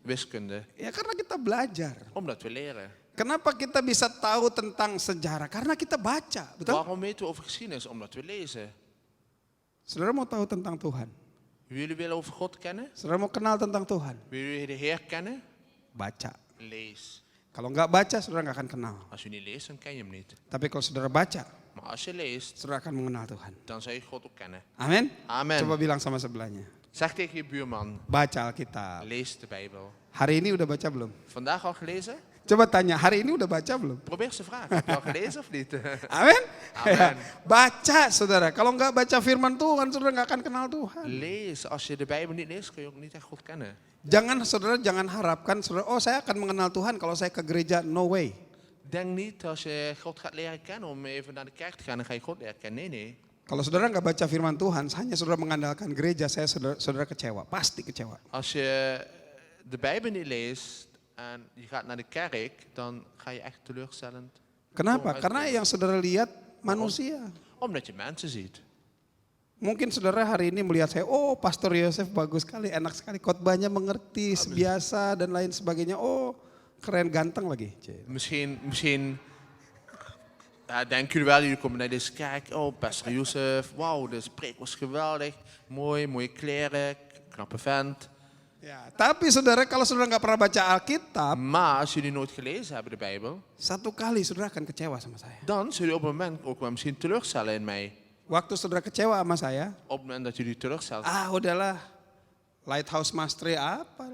wiskunde? Ya karena kita belajar. Omdat we leren. Kenapa kita bisa tahu tentang sejarah? Karena kita baca, betul? Waarom weten we over geschiedenis? Omdat we lezen. Saudara mau tahu tentang Tuhan? Jullie willen over God kennen? Saudara mau kenal tentang Tuhan? Willen jullie de Heer kennen? Baca. Lees. Kalau nggak baca, saudara nggak akan kenal. Als je niet leest, dan ken je hem niet. Tapi kalau saudara baca, Maar als je leest, saudara akan mengenal Tuhan. dan zal je God ook kennen. Amin? Amen. Coba bilang sama sebelahnya. Zeg tegen je buurman, Baca Alkitab. lees de Bijbel. Hari ini udah baca belum? Vandaag al gelezen? Coba tanya, hari ini udah baca belum? Probeer ze vragen. Heb je al gelezen of niet? Amin? Amen. Ya, baca saudara. Kalau nggak baca firman Tuhan, saudara nggak akan kenal Tuhan. Lees. Als je de Bijbel niet leest, kun je ook niet echt God kennen. Jangan harapkan saudara, oh saya akan mengenal Tuhan kalau saya ke gereja. No way. Denk niet als je God gaat leren kennen om even naar de kerk te gaan, dan ga je God leren kennen. Nee, nee. Kalau saudara nggak baca firman Tuhan, hanya saudara mengandalkan gereja, saudara kecewa. Pasti kecewa. Als je de Bijbel niet leest en je gaat naar de kerk, dan ga je echt teleurstellend. Kenapa? Karena yang saudara lihat manusia. Omdat je mensen ziet. Mungkin saudara hari ini melihat saya, oh Pastor Yosef bagus sekali, enak sekali, khotbahnya mengerti, biasa dan lain sebagainya. Oh keren, ganteng lagi. Misschien ja, denken jullie wel, jullie komen naar deze kerk. Oh, Pastor Yosef, wauw, de spreek was geweldig. Mooi, mooie kleren, knappe vent. Ya, tapi saudara kalau saudara nggak pernah baca Alkitab, Maar als jullie nooit gelezen hebben de Bijbel, satu kali saudara akan kecewa sama saya. dan zullen jullie op een moment ook wel misschien teleurstellen in mij. Waktu saudara kecewa sama saya, Op het moment dat jullie teleurstellen, udahlah, Lighthouse Mastery apa?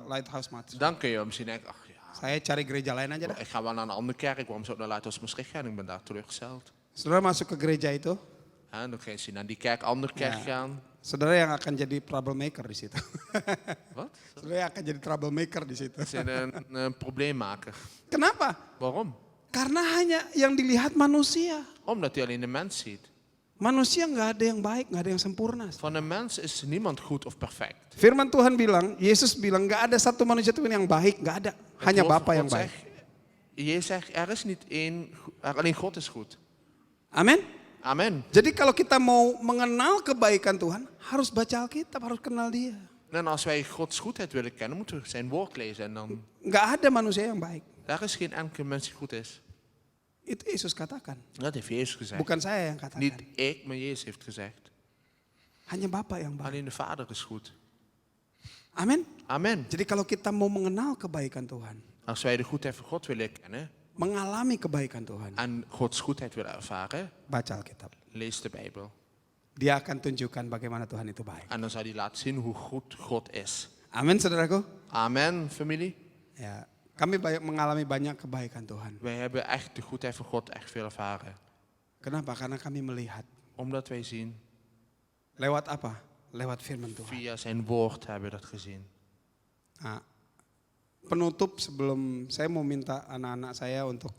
Lighthouse Mastery. dan kun je misschien denken, ach ja, Saya cari gereja lain aja dah. ik ga wel naar een andere kerk, waarom zou ik naar Lighthouse Maastricht gaan? Ik ben daar teleurgesteld. Saudara masuk ke gereja itu, En dan ga je naar die kerk, andere kerk gaan. saudara yang akan jadi troublemaker di situ. Wat? Saudara yang akan jadi troublemaker di situ. Dat is een probleemmaker. Kenapa? Waarom? Karena hanya yang dilihat manusia. Omdat hij alleen de mens ziet. Manusia nggak ada yang baik, nggak ada yang sempurna. Van een mens is niemand goed of perfect. Firman Tuhan bilang, Yesus bilang nggak ada satu manusia Tuhan yang baik, nggak ada. Hanya Het woord Bapa van yang God baik. Jezus zegt, er is niet één, alleen God is goed. Amin. Amen. Jadi kalau kita mau mengenal kebaikan Tuhan, harus baca Alkitab, harus kenal Dia. En als wij Gods goedheid willen kennen, moeten we zijn woord lezen. En dan, Nggak ada manusia yang baik. er is geen enkele mens die goed is. Itu Yesus katakan, Dat heeft Jezus gezegd. bukan saya yang katakan. Niet ik, maar Jezus heeft gezegd. Hanya Bapa yang baik. Alleen de Vader is goed. Amin. Amen. Jadi kalau kita mau mengenal kebaikan Tuhan, Als wij de goedheid van God willen kennen mengalami kebaikan Tuhan, en Gods goedheid willen ervaren, baca Alkitab. lees de Bijbel. Dia akan tunjukkan bagaimana Tuhan itu baik. En dan zal hij laten zien hoe goed God is. Amin, saudaraku. Amen, familie. Ya, kami mengalami banyak kebaikan Tuhan. Wij hebben echt de goedheid van God echt veel ervaren. Kenapa? Karena kami melihat. Omdat wij zien, Lewat apa? Lewat firman Tuhan. via zijn woord hebben we dat gezien. Nah, penutup sebelum saya mau minta anak-anak saya untuk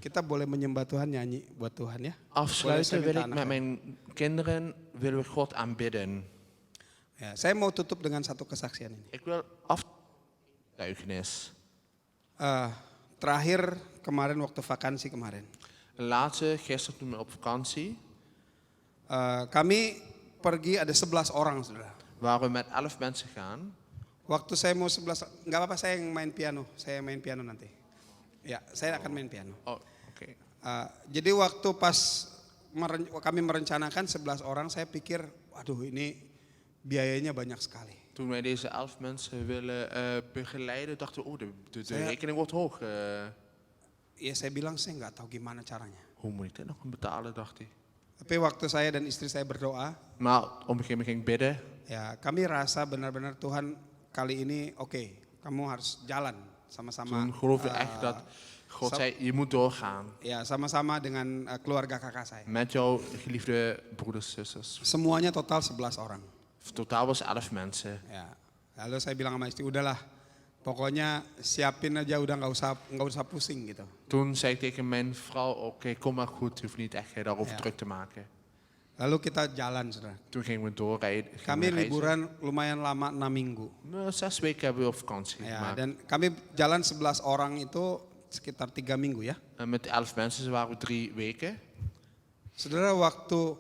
kita boleh menyembah Tuhan, nyanyi buat Tuhan ya. Afsluiten wil minta ik anak met mijn kinderen willen we God aanbidden. Ya, saya mau tutup dengan satu kesaksian ini. Ik wil afgetuigenis. Terakhir kemarin waktu vakansi kemarin, Laatste, gisteren toen we op vakantie, kami pergi ada 11 orang, saudara. waar we met 11 mensen gaan. Waktu saya mau 11, nggak apa-apa saya yang main piano, saya main piano nanti. Ya, saya akan main piano. Oh, oké. Jadi waktu pas kami merencanakan 11 orang, saya pikir, waduh ini biayanya banyak sekali. Toen wij deze 11 mensen willen begeleiden, dachten we, de rekening wordt hoog. Ya saya bilang saya nggak tahu gimana caranya. Hoe moet ik dit nog gaan betalen, dacht hij. Tapi waktu saya dan istri saya berdoa, Maar op een gegeven moment ging ik bidden. ya kami rasa benar-benar Tuhan kali ini oke, kamu harus jalan sama-sama. Toen geloofde ik echt dat God zei, je moet doorgaan. Ya sama-sama dengan keluarga kakak saya. Met jouw geliefde broeders, zusters. Semuanya total 11 orang. Totaal was 11 mensen. Ya. Lalu saya bilang sama istri, udahlah, pokoknya siapin aja, udah nggak usah pusing gitu. Toen zei ik tegen mijn vrouw, oké, kom maar goed, je hoeft niet echt daarover druk te maken. Lalu kita jalan, saudara. Toen gingen we doorrijden. Kami liburan lumayan lama 6 minggu. 6 weken hebben we op vakantie Ya, gemaakt. dan kami jalan 11 orang itu sekitar 3 minggu ya. En met 11 mensen waren we 3 weken. Saudara, waktu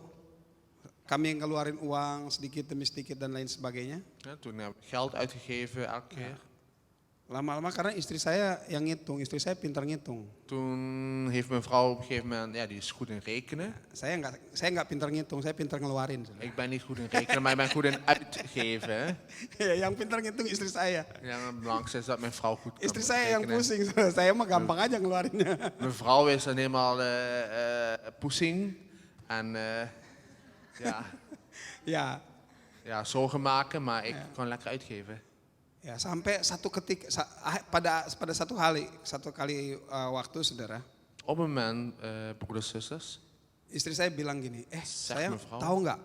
kami ngeluarin uang sedikit demi sedikit dan lain sebagainya. Ja, toen hebben we geld uitgegeven elke keer. Lama-lama karena istri saya yang ngitung, istri saya pintar ngitung. Toen heeft mijn vrouw op een gegeven moment, ja, die is goed in rekenen. Saya nggak pintar ngitung, saya pintar ngeluarin. Saudara. Ik ben niet goed in rekenen, maar ik ben goed in uitgeven. Hè? Ya, yang pintar ngitung istri saya. Ja, het belangrijkste is dat mijn vrouw goed kan Istri saya yang rekenen. pusing, saudara. Saya mah gampang aja ngeluarinnya. Mijn vrouw is dan helemaal poesing en Ya, ja, zorgen maken, maar ik kan lekker uitgeven. ya sampai pada satu kali waktu, saudara, Op een moment, broeders, zusters, istri saya bilang gini, sayang, mevrouw. tahu nggak,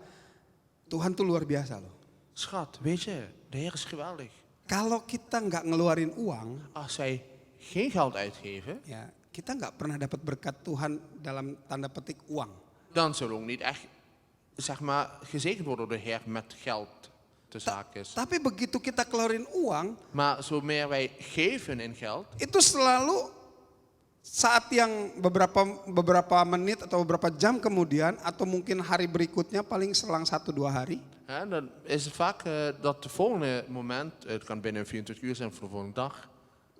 Tuhan tuh luar biasa loh. schat, weet je, de Heer is geweldig. Kalau kita nggak ngeluarin uang, Als wij geen geld uitgeven, ya kita nggak pernah dapat berkat Tuhan dalam tanda petik uang. dan zullen we ook niet echt, zeg maar, gezegend worden door de Heer met geld te zaakjes. Tapi begitu kita keluarin uang, Maar zo meer wij geven in geld, itu selalu saat yang beberapa menit atau beberapa jam kemudian atau mungkin hari berikutnya, paling selang 1-2 hari, hè, dan is het vaak dat de volgende moment, het kan binnen 24 uur zijn of de volgende dag,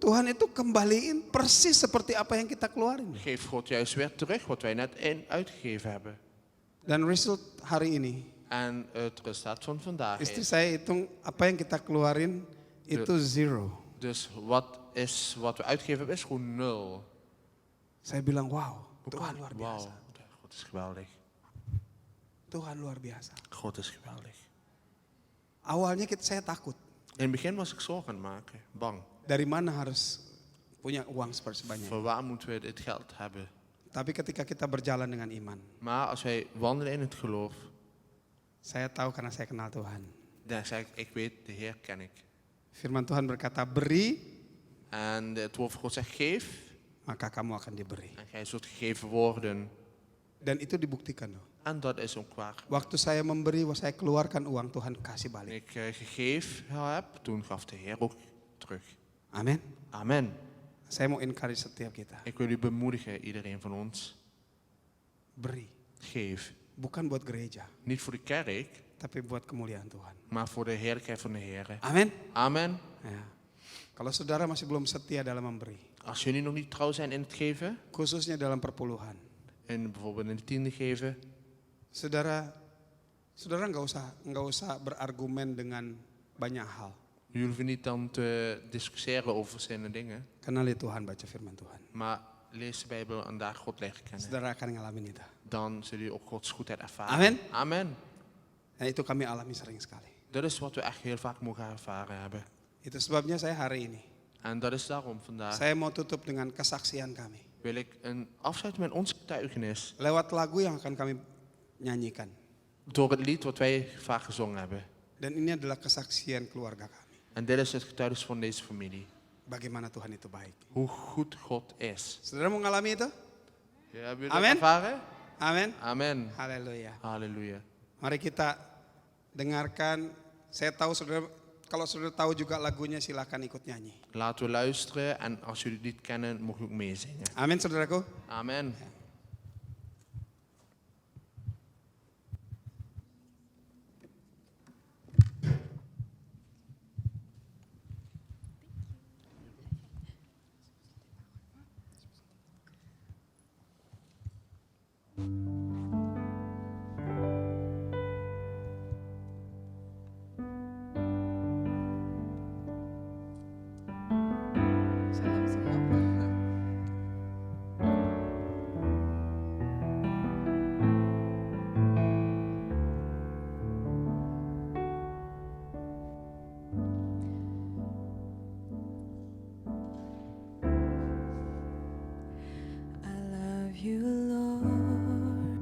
Tuhan itu kembaliin persis seperti apa yang kita keluarin. geeft God juist weer terug wat wij net uitgegeven hebben. Dan result hari ini, En het resultaat van vandaag istri is, saya hitung apa yang kita keluarin itu 0. dus wat we uitgeven is gewoon 0. Saya bilang, wow, Tuhan luar biasa. Wauw, God is geweldig. Tuhan luar biasa. God is geweldig. Awalnya saya takut. In het begin was ik zorgen aan het maken, bang. Dari mana harus punya uang seperti sebanyak. Voor waar moeten we dit geld hebben? Tapi ketika kita berjalan dengan iman, Maar als wij wandelen in het geloof, saya tahu karena saya kenal Tuhan. dan zeg ik weet, de Heer ken ik. Firman Tuhan berkata, beri, En het woord van God zegt, geef, maka kamu akan diberi. en gij zult gegeven worden. Dan itu dibuktikan loh. En dat is ook waar. Waktu saya memberi, saya keluarkan uang, Tuhan kasih Toen balik. ik gegeven heb, toen gaf de Heer ook terug. Amin. Amen. Saya mau encourage setiap kita. Ik wil u bemoedigen, iedereen van ons. Beri. Geef. Bukan buat gereja, Niet voor de kerk, tapi buat kemuliaan Tuhan. maar voor de heerlijkheid van de Heer. Amin. Amen. Ya. Kalau saudara masih belum setia dalam memberi, Als jullie nog niet trouw zijn in het geven, khususnya dalam perpuluhan, en bijvoorbeeld in de tiende geven, saudara nggak usah berargumen dengan banyak hal. jullie hoeven niet dan te discussiëren over verschillende dingen, Kenali Tuhan, baca firman Tuhan. maar lees de Bijbel en daar God leren kennen. Saudara akan ngalamin itu. Dan zullen jullie ook Gods goedheid ervaren. Amen. Amen. Dan itu kami alami sering sekali. Dat is wat we echt heel vaak mogen ervaren hebben. Itu sebabnya saya hari ini, En dat is daarom vandaag saya mau tutup dengan kesaksian kami. wil ik afsluiten met ons getuigenis. Lewat lagu yang akan kami nyanyikan. Door het lied wat wij vaak gezongen hebben. Dan ini adalah kesaksian keluarga kami. En dit is het getuigenis van deze familie. Bagaimana Tuhan itu baik. Hoe goed God is. Saudara mengalami itu? Ja, hebben jullie Amen. dat ervaren? Amin. Amen. Haleluya. Halleluja. Mari kita dengarkan. Saya tahu saudara, kalau saudara tahu juga lagunya silakan ikut nyanyi. Laten we luisteren en als jullie het niet kennen, mogen jullie ook meezingen. Amin saudaraku. Amen. Shalom semua. I love you, Lord,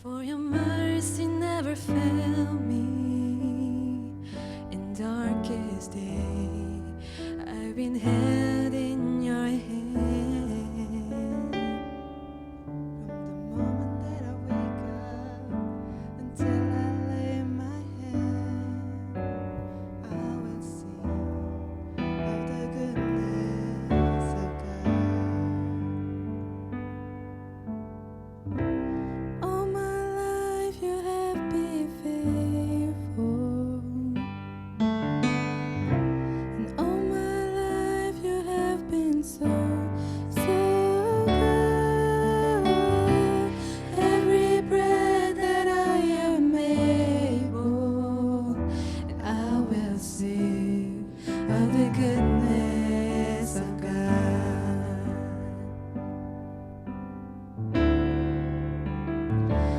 for your mercy never failed me. In darkest day, I've been held in your hand. From the moment that I wake up until I lay my head, I will sing of the goodness of God. All my life you have been faithful, and all my life you have been so, so good. Every breath that I am able, and I will sing of the goodness of God.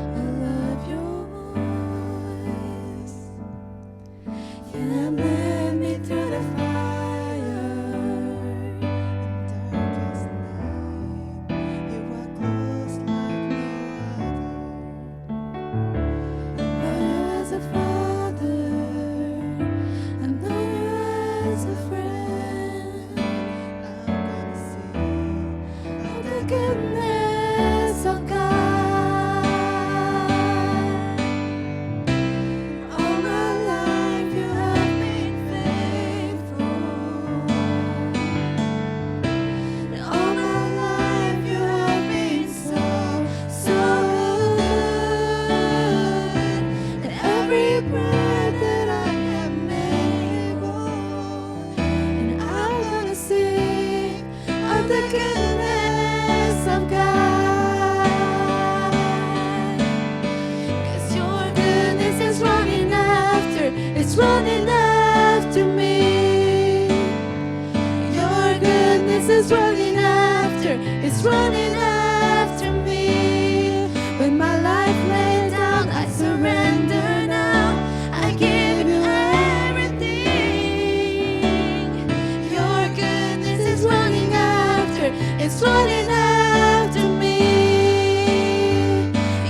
I love your voice. You have led me through the fire in darkest night. You are close like no other. I know you as a father. I know you as a friend. I'm gonna sing of the goodness of God. All my life you have been faithful. And all my life you have been so, so good. And every breath that I am able, and I'm gonna sing of the goodness of God. 'Cause your goodness is running after, it's running after me. Your goodness is running after, it's running after me. When my life laid down, I surrender now. I give you everything. Your goodness is running after, it's running after me.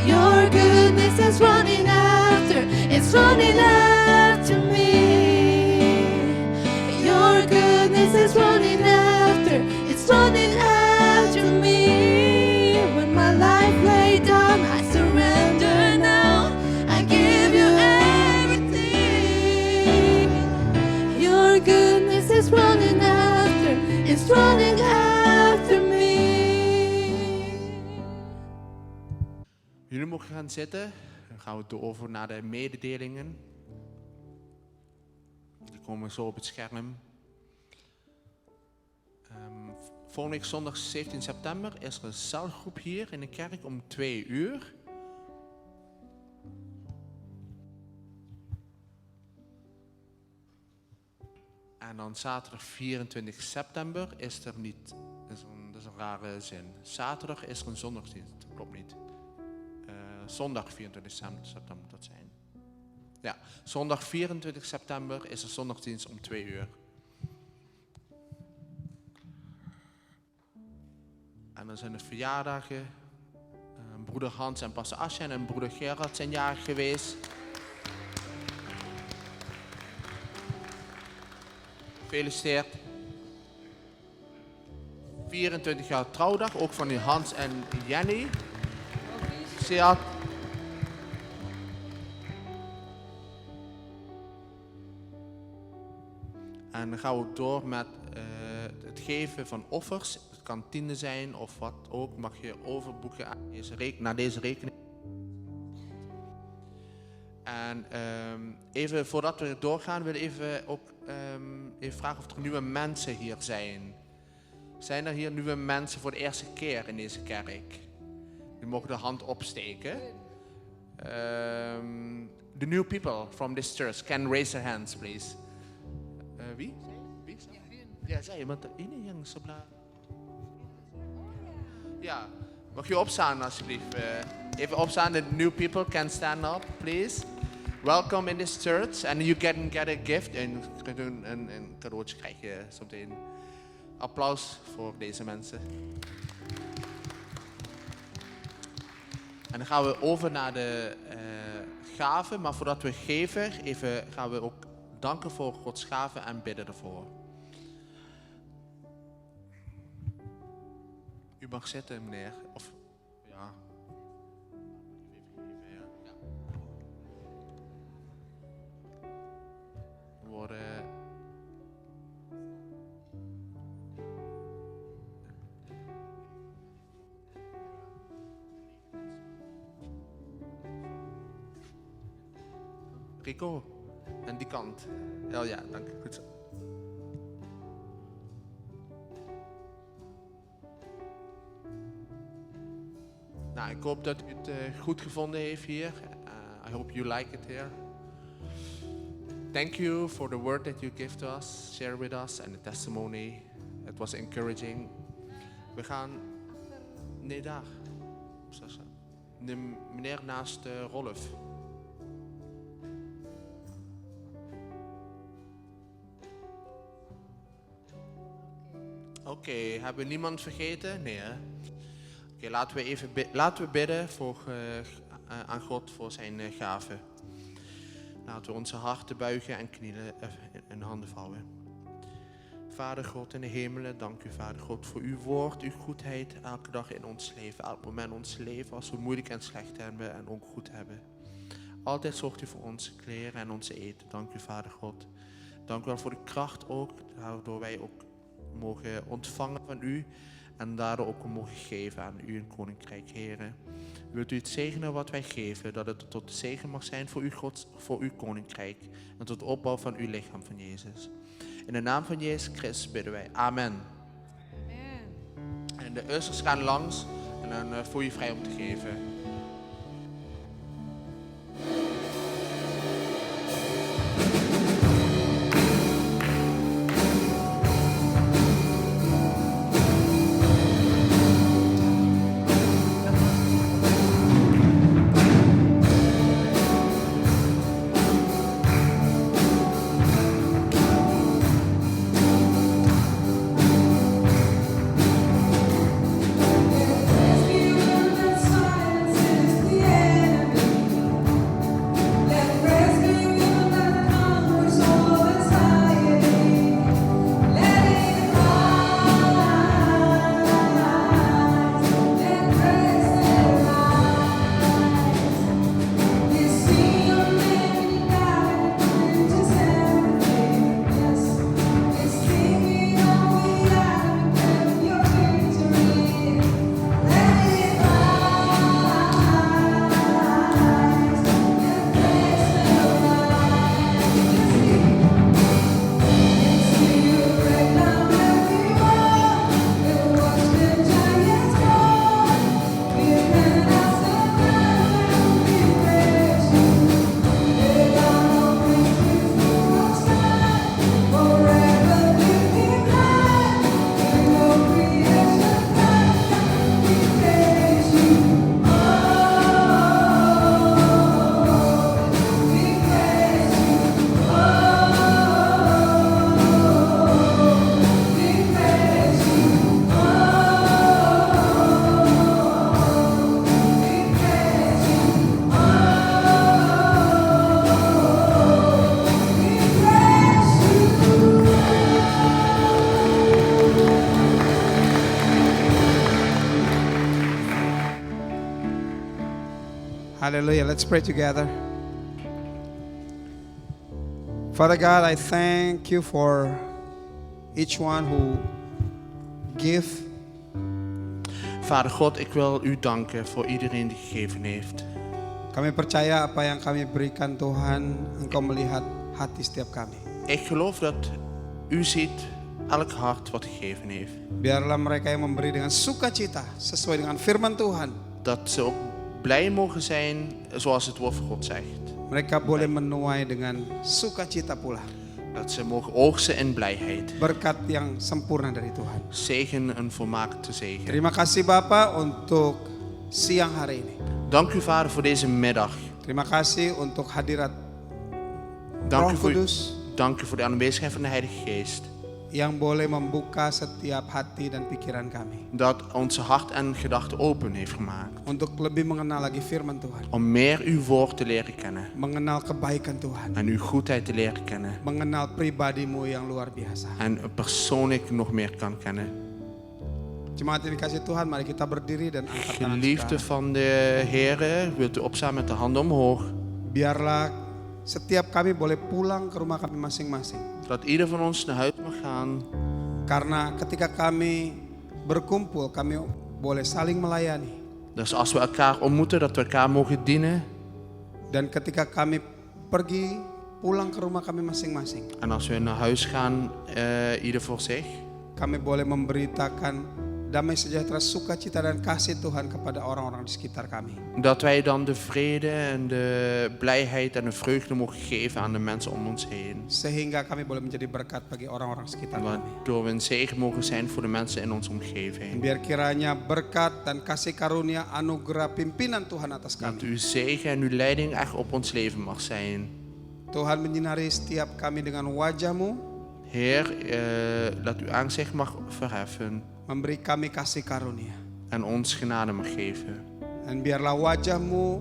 Your goodness is running after, it's running after me. Your goodness is running after, it's running after me. When my life laid down, I surrender now. I give you everything. Your goodness is running after, it's running after me. Jullie mogen gaan zitten. Dan gaan we over naar de mededelingen. Die komen zo op het scherm. Volgende week zondag 17 september is er een celgroep hier in de kerk om 2 uur. En dan zaterdag 24 september is er niet, dat is een rare zin. Zaterdag is er een zondagsdienst, dat klopt niet. Zondag 24 september moet dat zijn. Ja, zondag 24 september is er zondagsdienst om 2 uur. En dan zijn er verjaardagen. Broeder Hans en pastor Asja en broeder Gerard zijn jarig geweest. Gefeliciteerd. 24 jaar trouwdag, ook van die Hans en Jenny. Seat. En dan gaan we ook door met het geven van offers. Het kan tiende zijn of wat ook. Mag je overboeken aan naar deze rekening. En even voordat we doorgaan, wil ik even vragen of er nieuwe mensen hier zijn. Zijn er hier nieuwe mensen voor de eerste keer in deze kerk? Die mogen de hand opsteken. The new people from this church can raise their hands, please. Wie? Wie? Ja, zij, want ini yang sebelah. Ja, mag je opstaan alsjeblieft? Even opstaan, the new people can stand up, please. Welcome in this church and you can get a gift. En een cadeautje krijg je zometeen. Applaus voor deze mensen. En dan gaan we over naar de gaven. Maar voordat we geven, gaan we ook danken voor Gods gaven en bidden ervoor. U mag zitten, meneer. Of, ja. We worden... Rico, aan die kant. Ja, dank u. Goed zo. Nou, ik hoop dat u het goed gevonden heeft hier. I hope you like it here. Thank you for the word that you give to us, share with us, and the testimony. It was encouraging. We gaan... Nee, daar. De meneer naast Rolf. Oké, hebben we niemand vergeten? Nee, hè? Oké, laten we bidden aan God voor zijn gaven. Laten we onze harten buigen en knielen en handen vouwen. Vader God in de hemelen, dank u Vader God voor uw woord, uw goedheid elke dag in ons leven. Elk moment in ons leven als we moeilijk en slecht hebben en ook goed hebben. Altijd zorgt u voor onze kleren en onze eten. Dank u Vader God. Dank u wel voor de kracht ook, waardoor wij ook mogen ontvangen van u en daardoor ook mogen geven aan u in Koninkrijk, Heren. Wilt u het zegenen wat wij geven, dat het tot zegen mag zijn voor uw Koninkrijk en tot opbouw van uw lichaam van Jezus. In de naam van Jezus Christus bidden wij. Amen. En de ushers gaan langs en dan voel je vrij om te geven. Let's be one that silence Hallelujah. Let's pray together. Father God, I thank you for each one who give. Vader God, ik wil u danken voor iedereen die gegeven heeft. Kami percaya apa yang kami berikan Tuhan, Engkau melihat hati setiap kami. Ik geloof dat u ziet elk hart wat gegeven heeft. Biarlah mereka yang memberi dengan sukacita sesuai dengan firman Tuhan. Dat ze ook blij mogen zijn zoals het woord van God zegt. Mereka boleh menuai dengan sukacita pula. Dat ze mogen oogsten in blijheid. Berkat yang sempurna dari Tuhan. Zegen een volmaakte zegen. Terima kasih Bapak untuk siang hari ini. Dank u Vader voor deze middag. Terima kasih untuk hadirat Dank Roh u voor, Kudus dank u voor de aanwezigheid van de Heilige Geest. yang boleh membuka setiap hati dan pikiran kami. Dat onze hart en gedachten open heeft gemaakt. Untuk lebih mengenal lagi firman Tuhan. Om meer uw woord te leren kennen. Mengenal kebaikan Tuhan. En uw goedheid te leren kennen. Mengenal pribadimu yang luar biasa. En persoonlijk nog meer kan kennen. Jemaat yang dikasih Tuhan, mari kita berdiri dan angkat tangan Geliefde kita. van de Heere, wilt u opstaan met de handen omhoog. Biarlah setiap kami boleh pulang ke rumah kami masing-masing. Zodat ieder van ons naar huis mag gaan. Karena ketika kami berkumpul, kami boleh saling melayani. Dus als we elkaar ontmoeten, dat we elkaar mogen dienen. Dan ketika kami pergi pulang ke rumah kami masing-masing, En als we naar huis gaan, ieder voor zich. kami boleh memberitakan damai sejahtera, sukacita dan kasih Tuhan kepada orang-orang di sekitar kami. Dat wij dan de vrede en de blijheid en de vreugde mogen geven aan de mensen om ons heen. Sehingga kami boleh menjadi berkat bagi orang-orang sekitar kami. Waardoor we een zegen mogen zijn voor de mensen in onze En omgeving. biar kiranya berkat dan kasih karunia anugerah pimpinan Tuhan atas Dat kami. uw zegen en uw leiding echt op ons leven mag zijn. Tuhan menyinari setiap kami dengan wajah-Mu, Heer, dat uw aanzicht mag verheffen memberi kami kasih karunia. en ons genade mag geven. Dan biarlah wajah-Mu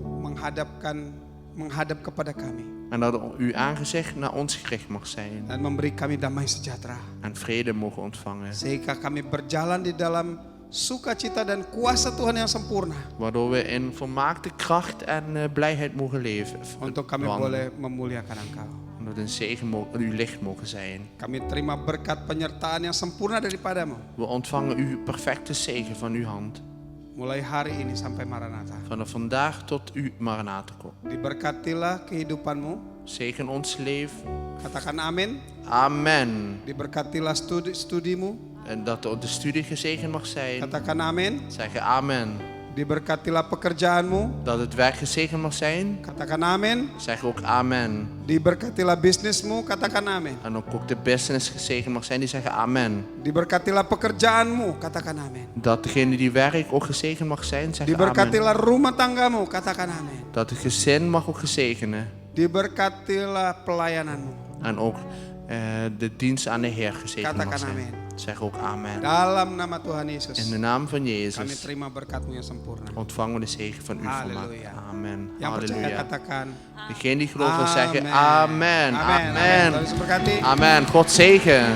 menghadap kepada kami. En dat uw aangezicht naar ons gericht mag zijn. Dan memberi kami damai sejahtera. En vrede mogen ontvangen. Sehingga kami berjalan di dalam sukacita dan kuasa Tuhan yang sempurna. Waardoor we in volmaakte kracht en blijheid mogen leven. Untuk kami wandelen. boleh memuliakan Engkau. En dat een zegen uw licht mogen zijn. Kami terima berkat penyertaan yang sempurna daripada-Mu. We ontvangen uw perfecte zegen van uw hand. Mulai hari ini sampai Maranatha. Vanaf vandaag tot uw Maranatha komt. Diberkatilah kehidupan-Mu. Zegen ons leven. Katakan amin. Amen. Diberkatilah studimu. En dat de studie gezegend mag zijn. Katakan amin. Zeggen amen. Diberkatilah pekerjaanmu. Dat het werk gezegend mag zijn. Katakan amin. Zeg ook amen. Diberkatilah bisnismu. Katakan amin. En ook de business gezegend mag zijn, die zeggen amen. Diberkatilah pekerjaanmu. Katakan amin. Dat degene die werkt ook gezegend mag zijn, zeggen amen. Diberkatilah rumah tanggamu. Katakan amin. Dat het gezin mag ook gezegenen. Diberkatilah pelayananmu. En ook de dienst aan de Heer gezegend mag Katakan zijn. amin. Zeg ook amen. Dalam nama Tuhan Yesus. In de naam van Kami Jezus terima berkat-Mu yang sempurna. ontvangen we de zegen van u Halleluja. volmaakt. Amen. Yang percaya Halleluja. katakan Degene die geloven zeggen amen. amen. Amen. Amen. Tuhan Yesus berkati. Amen. God zegen.